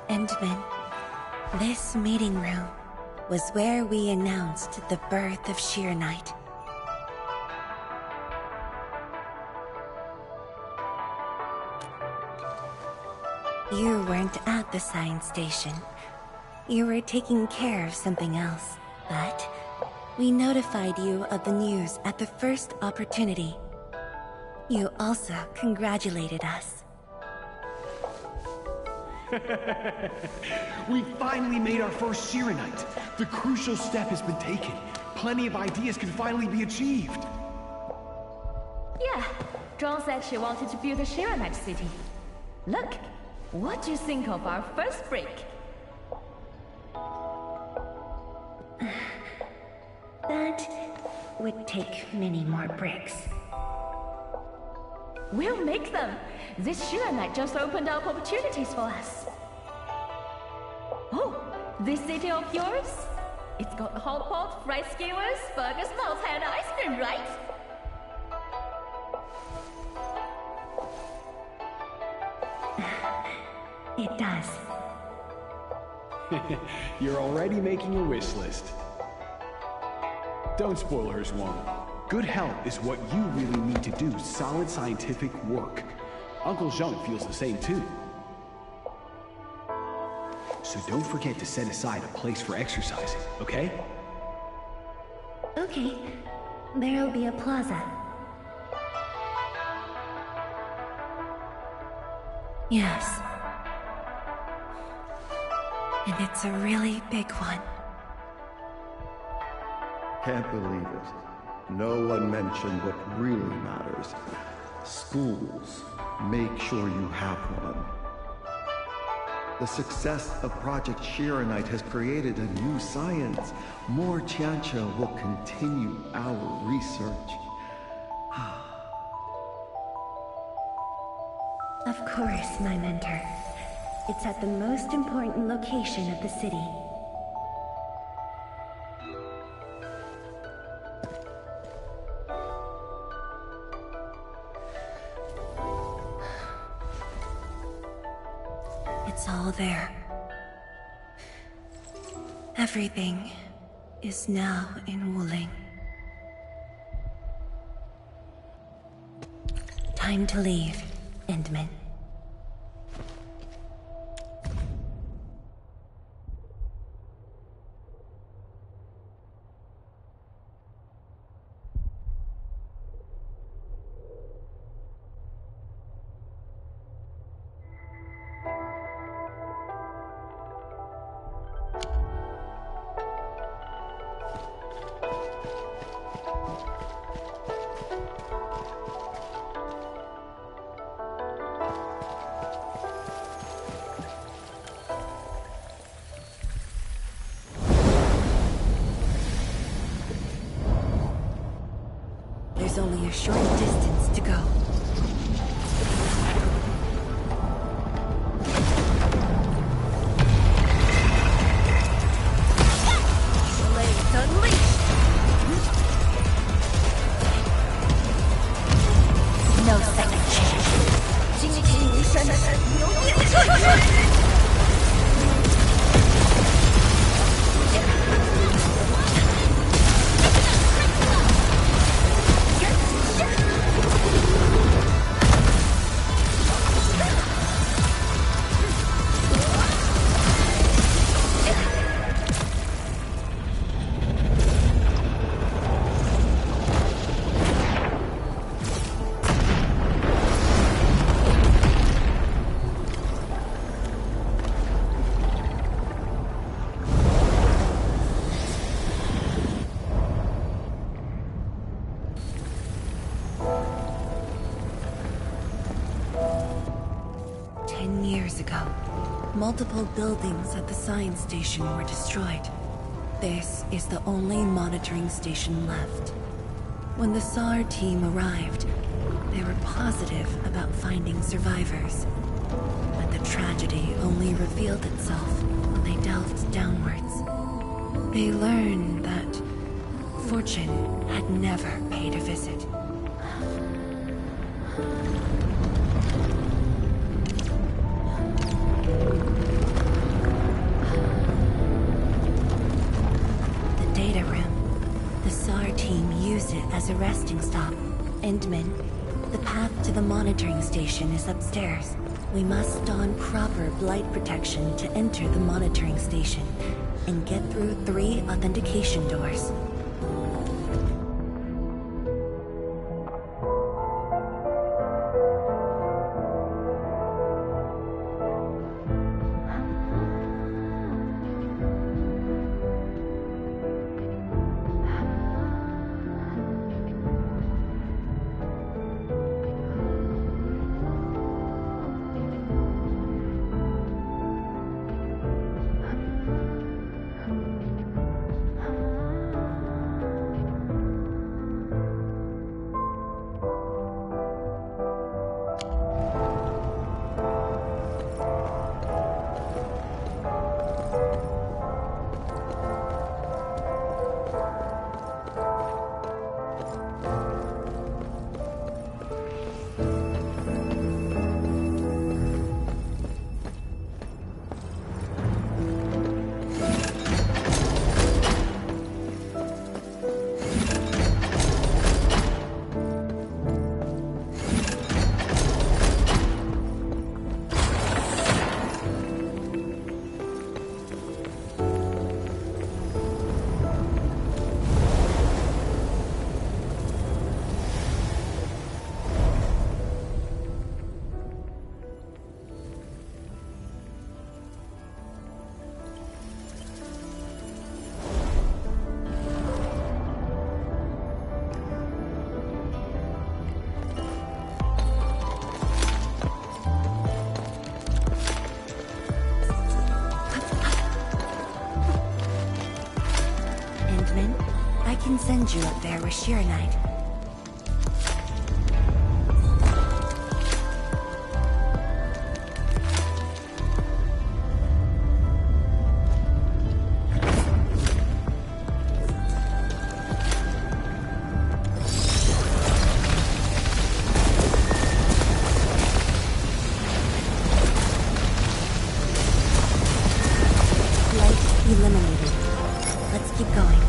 Endman, this meeting room, was where we announced the birth of Sheer Knight. You weren't at the science station. You were taking care of something else. But we notified you of the news at the first opportunity. You also congratulated us. We finally made our first Shiranite. The crucial step has been taken. Plenty of ideas can finally be achieved. Yeah, John said she wanted to build a Shiranite city. Look, what do you think of our first break? That would take many more bricks. We'll make them! This Shiranite just opened up opportunities for us. Oh, this city of yours? It's got a hot pot, fried skewers, burgers, mouse and ice cream, right? It does. You're already making a wish list. Don't spoil her, Swan. Good health is what you really need to do solid scientific work. Uncle Zheng feels the same too. So don't forget to set aside a place for exercising, okay? Okay. There'll be a plaza. Yes. And it's a really big one. Can't believe it. No one mentioned what really matters. Schools. Make sure you have one. The success of Project Shiranite has created a new science. More Tiancha will continue our research. Of course, my mentor. It's at the most important location of the city. It's all there. Everything is now in Wuling. Time to leave, Endman. There's only a short distance to go. Blades unleashed! No second chance. 今天你山的牛也退！ Multiple buildings at the science station were destroyed. This is the only monitoring station left. When the SAR team arrived, they were positive about finding survivors. But the tragedy only revealed itself when they delved downwards. They learned that fortune had never paid a visit. as a resting stop. Endman, the path to the monitoring station is upstairs. We must don proper blight protection to enter the monitoring station and get through 3 authentication doors. I can send you up there with Shiranite. Light eliminated. Let's keep going.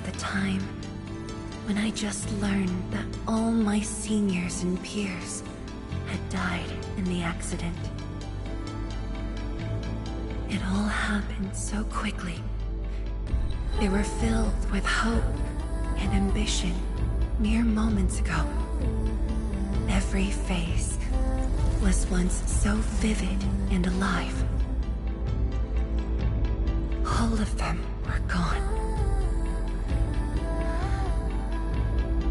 The time when I just learned that all my seniors and peers had died in the accident. It all happened so quickly. They were filled with hope and ambition mere moments ago. Every face was once so vivid and alive. All of them were gone.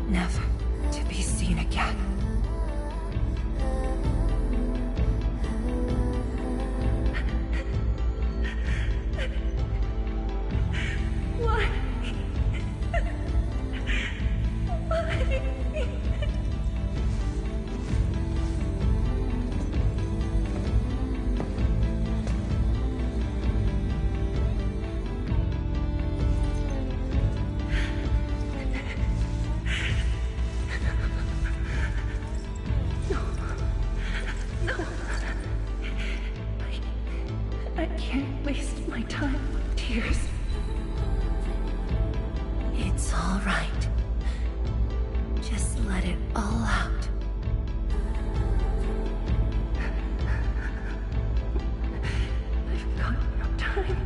Never to be seen again. Why? I can't waste my time with tears. It's all right. Just let it all out. I've got no time.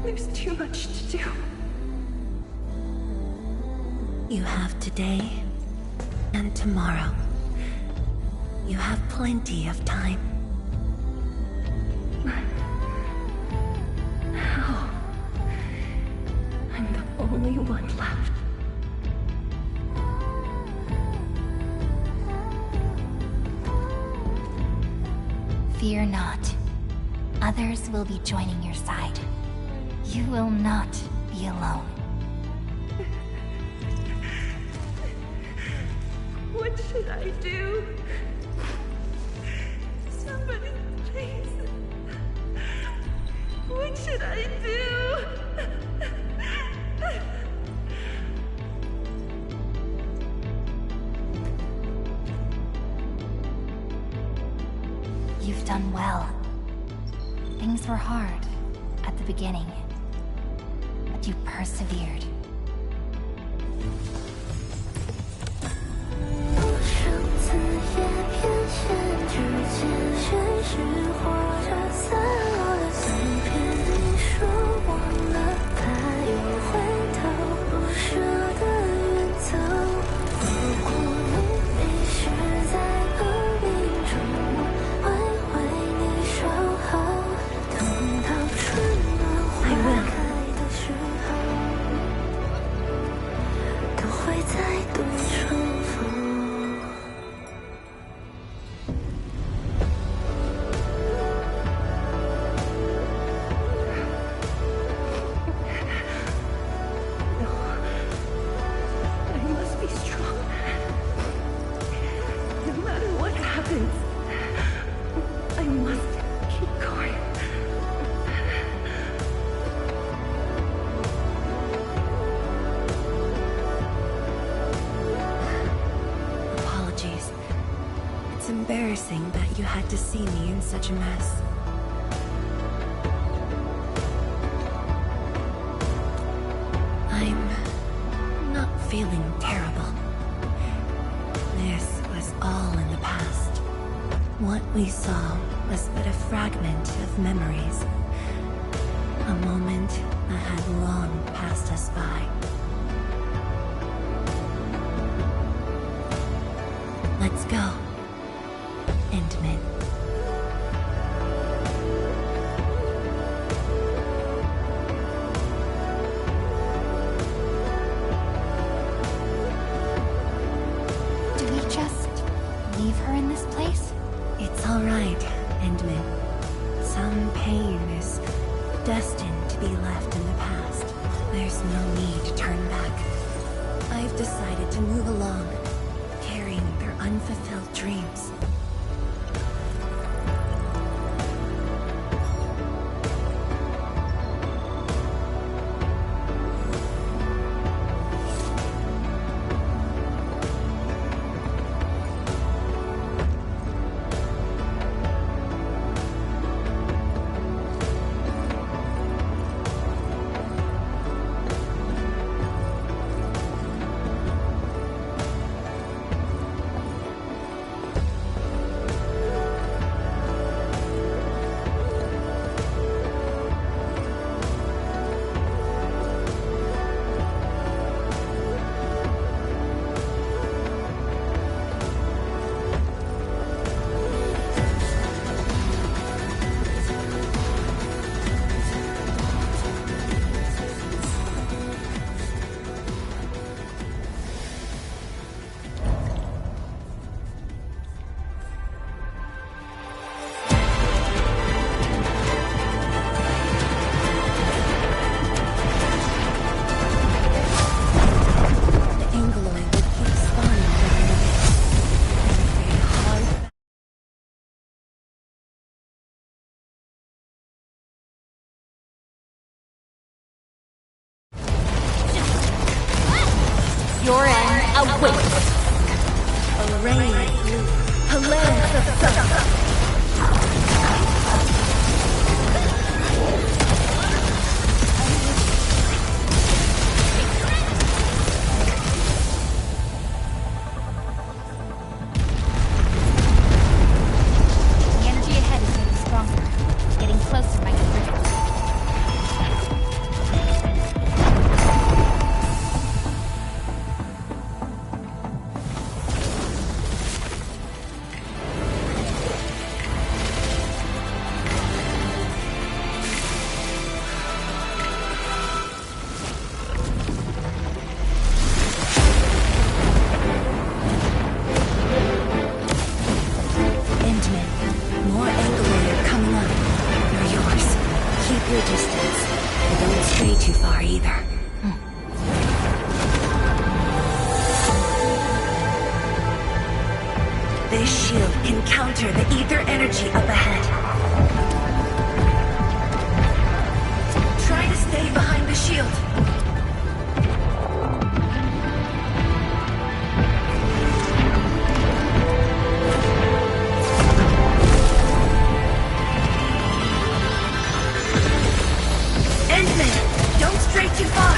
There's too much to do. You have today and tomorrow. You have plenty of time. How? I'm the only one left. Fear not. Others will be joining your side. You will not be alone. What should I do? Somebody, please. What should I do? You've done well. Things were hard at the beginning, but you persevered. Embarrassing that you had to see me in such a mess. I'm not feeling terrible. This was all in the past. What we saw was but a fragment of memories. A moment that had long passed us by. Let's go. Endman. Do we just leave her in this place? It's all right, Endman. Some pain is destined to be left in the past. There's no need to turn back. I've decided to move along, carrying their unfulfilled dreams. Your end awaits. A ray of blue, a lance of sun. The energy ahead is getting stronger. Getting closer might be critical. More Angler coming up. They're yours. Keep your distance. But don't stray too far either. This shield can counter the ether energy up ahead. Try to stay behind the shield. Don't stray too far!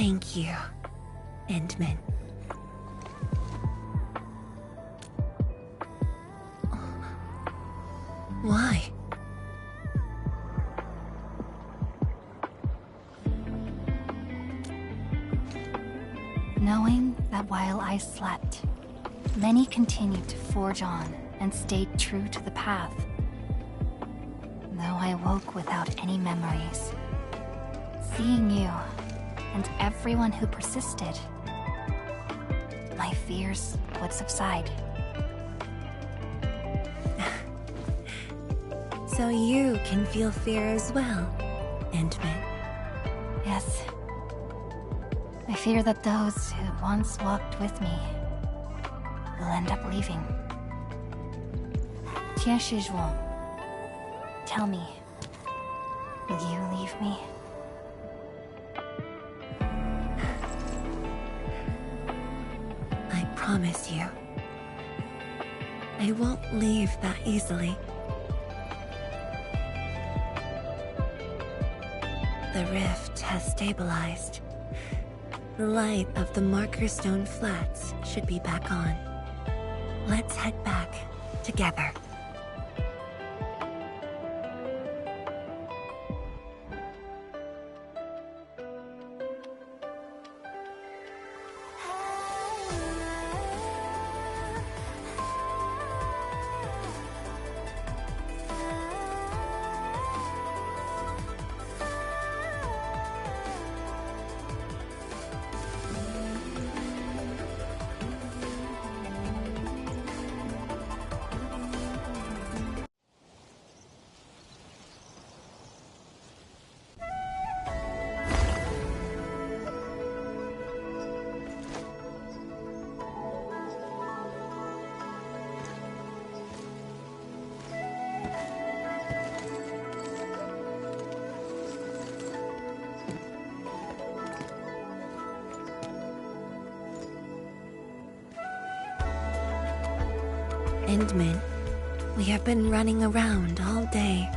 Thank you, Endman. Why? Knowing that while I slept, many continued to forge on and stayed true to the path. Though I woke without any memories, seeing you and everyone who persisted, my fears would subside. So you can feel fear as well, Endman. Yes. I fear that those who once walked with me will end up leaving. Tianshi Zhuang, tell me, will you leave me? I promise you, I won't leave that easily. The rift has stabilized. The light of the Marker Stone Flats should be back on. Let's head back together. Endman, we have been running around all day.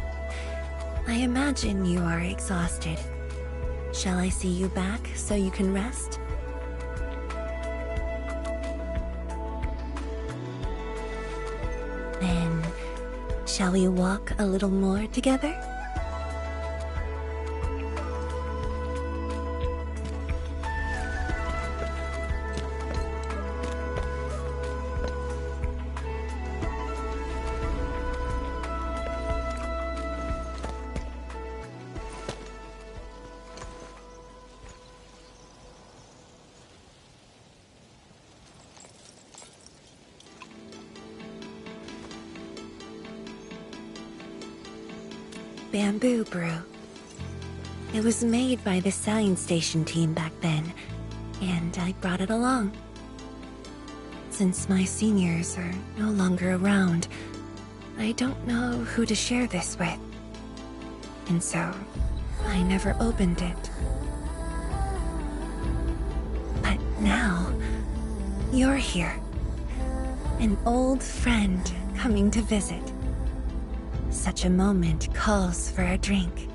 I imagine you are exhausted. Shall I see you back so you can rest? Then, shall we walk a little more together? Bamboo brew. It was made by the science station team back then, and I brought it along. Since my seniors are no longer around, I don't know who to share this with. And so, I never opened it. But now, you're here. An old friend coming to visit. Such a moment calls for a drink.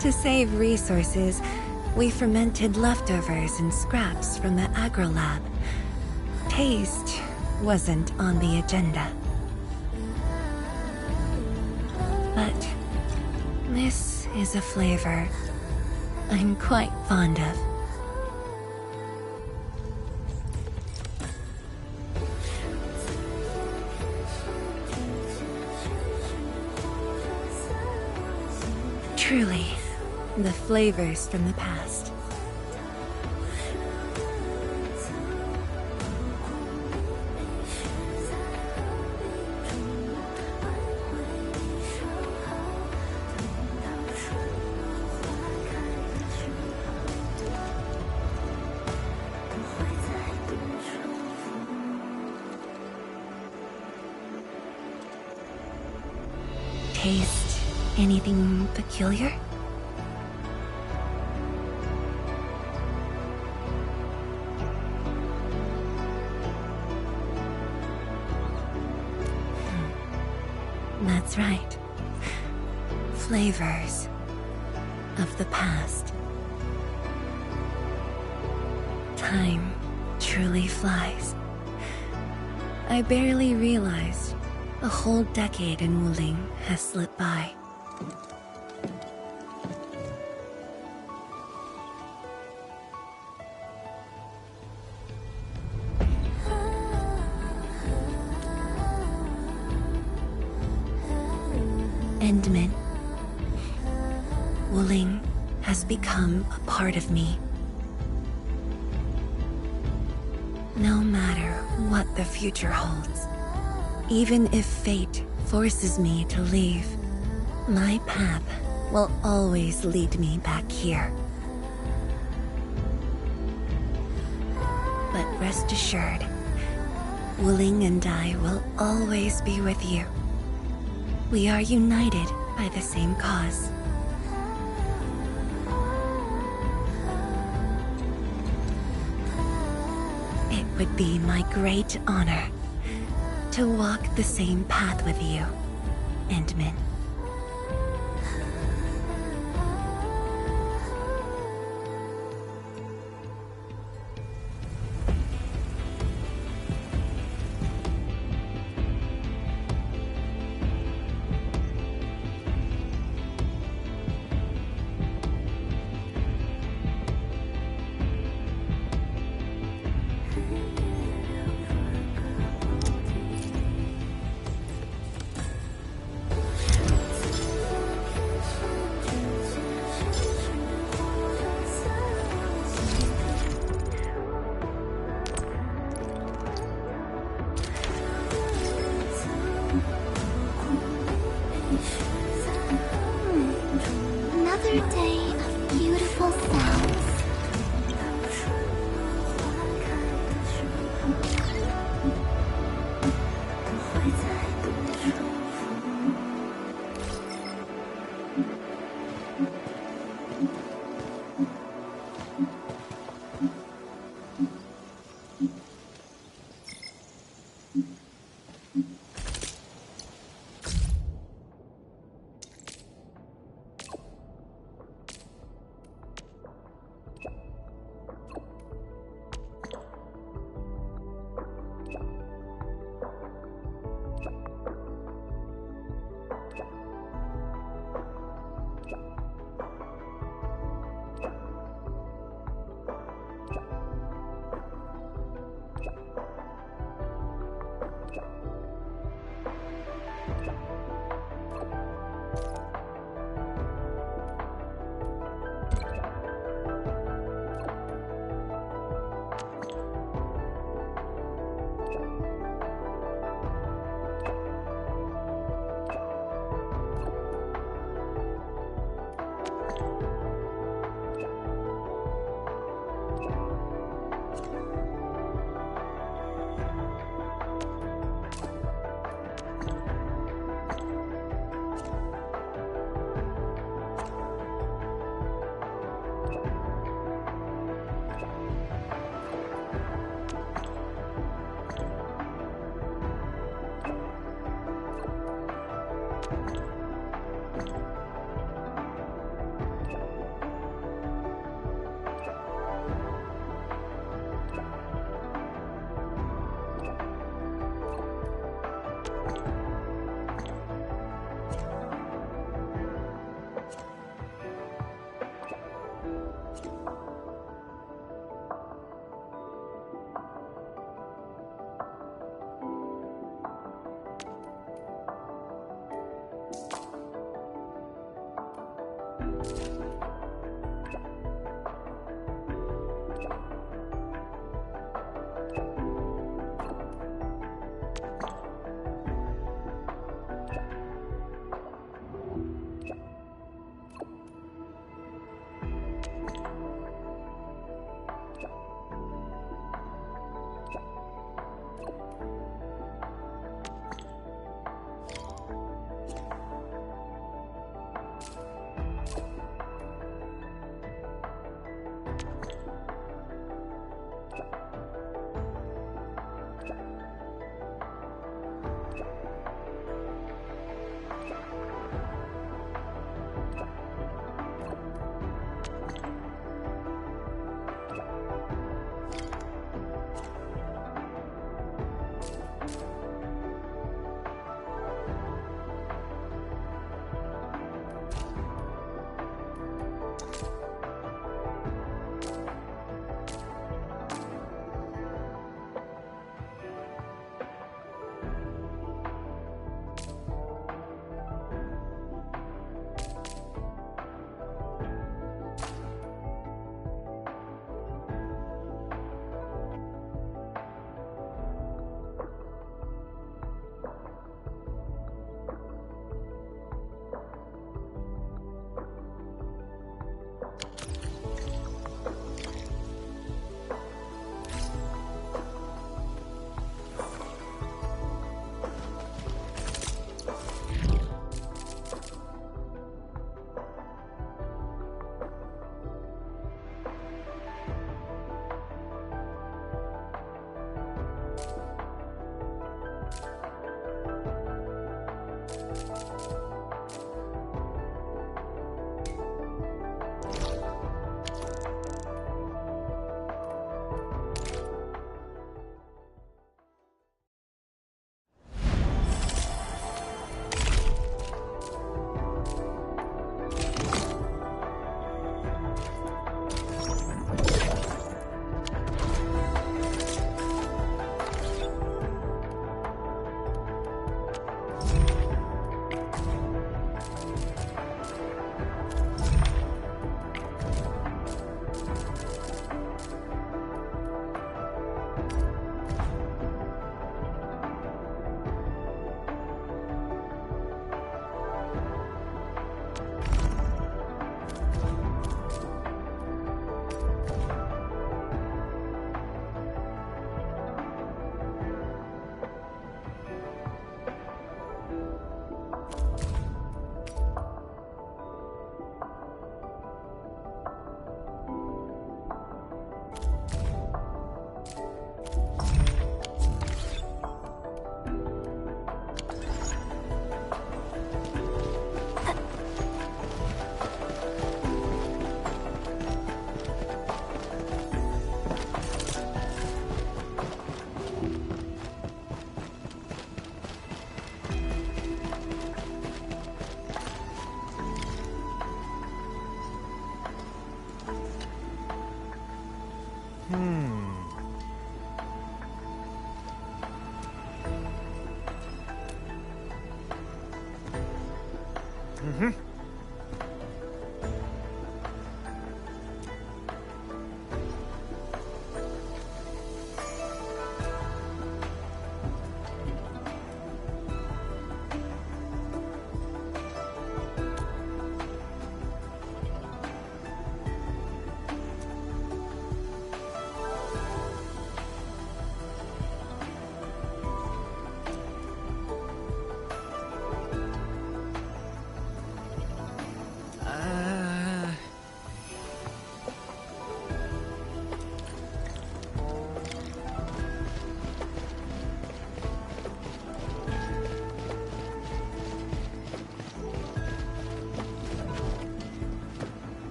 To save resources, we fermented leftovers and scraps from the agro lab. Taste wasn't on the agenda. But this is a flavor I'm quite fond of. Truly, the flavors from the past. taste anything peculiar? That's right. Flavors of the past. Time truly flies. I barely realized a whole decade in Wuling has slipped by. Endman. Wuling has become a part of me. No matter what the future holds, even if fate forces me to leave, my path will always lead me back here. But rest assured, Wuling and I will always be with you. We are united by the same cause. It would be my great honor to walk the same path with you, Endman. Another day of beautiful sounds.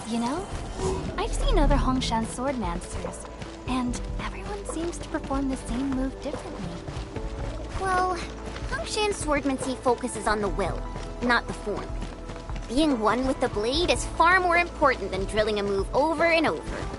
You know, I've seen other Hongshan swordmasters, and everyone seems to perform the same move differently. Well, Hongshan swordmancy focuses on the will, not the form. Being one with the blade is far more important than drilling a move over and over.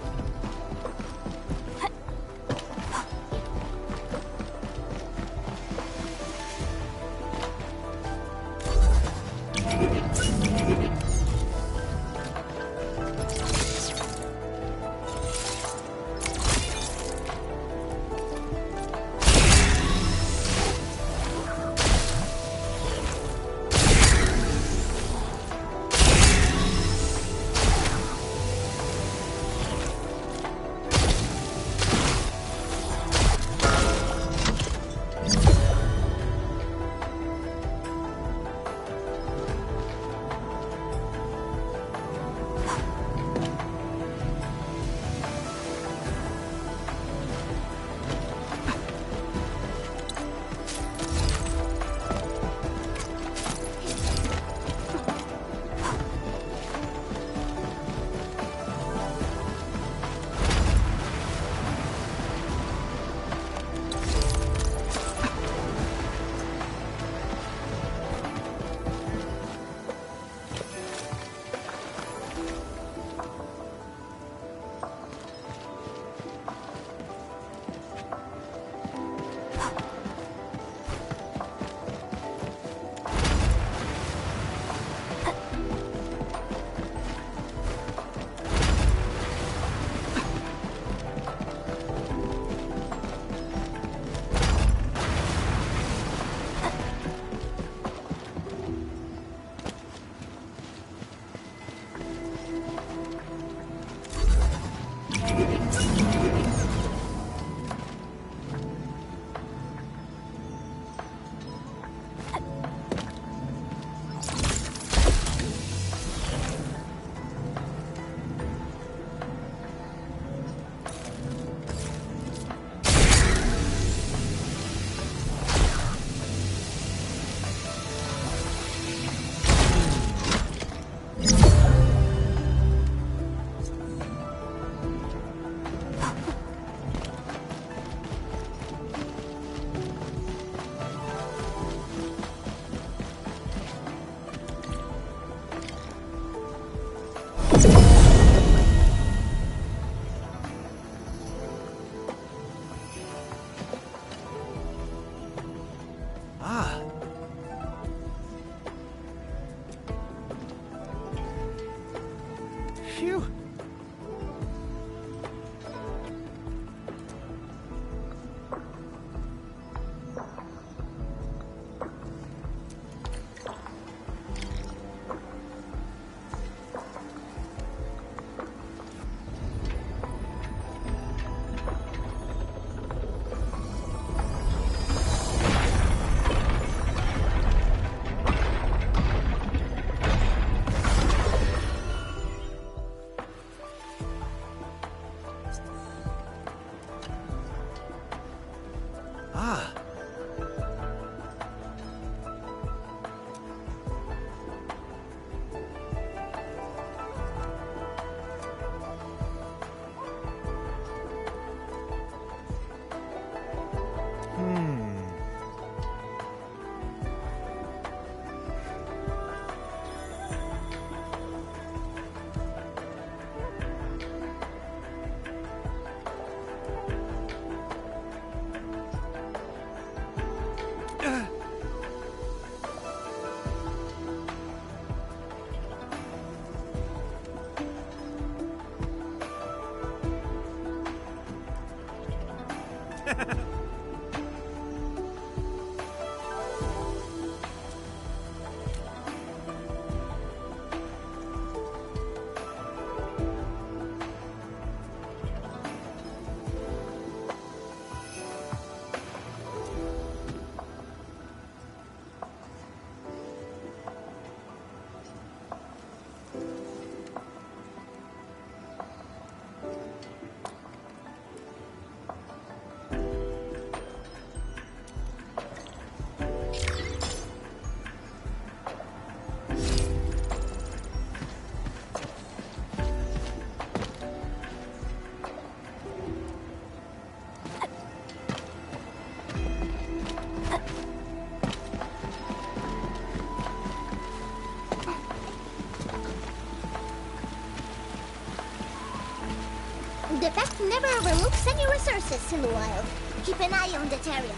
The Pact never overlooks any resources in the wild. Keep an eye on that area.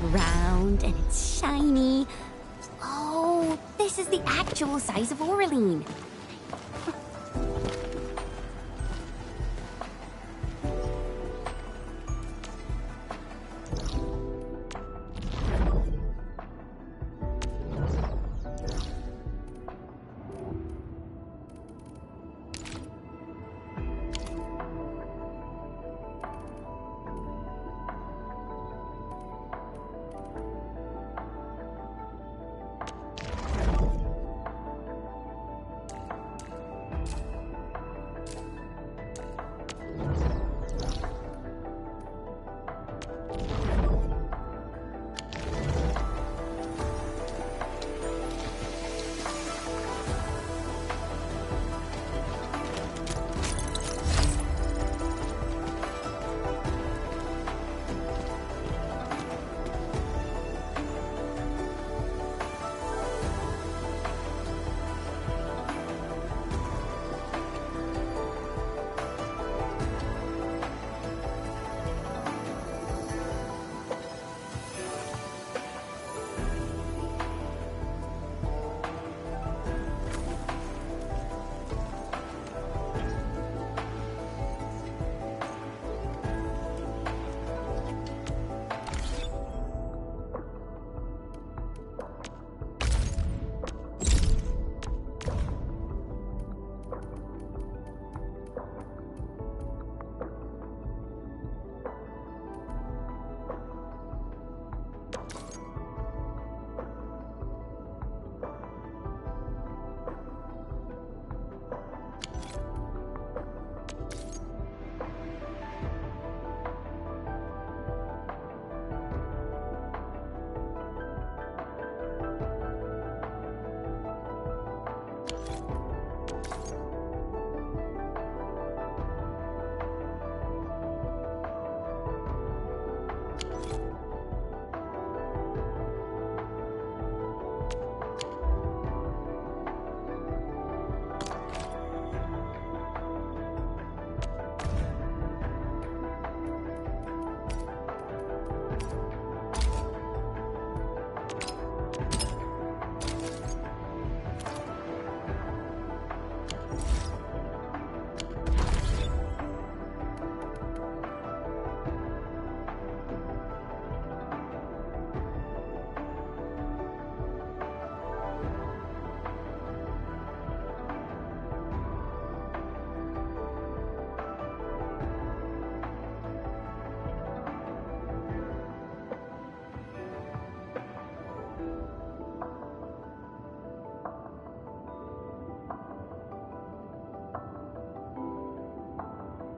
Round and it's shiny. Oh, this is the actual size of Oraline.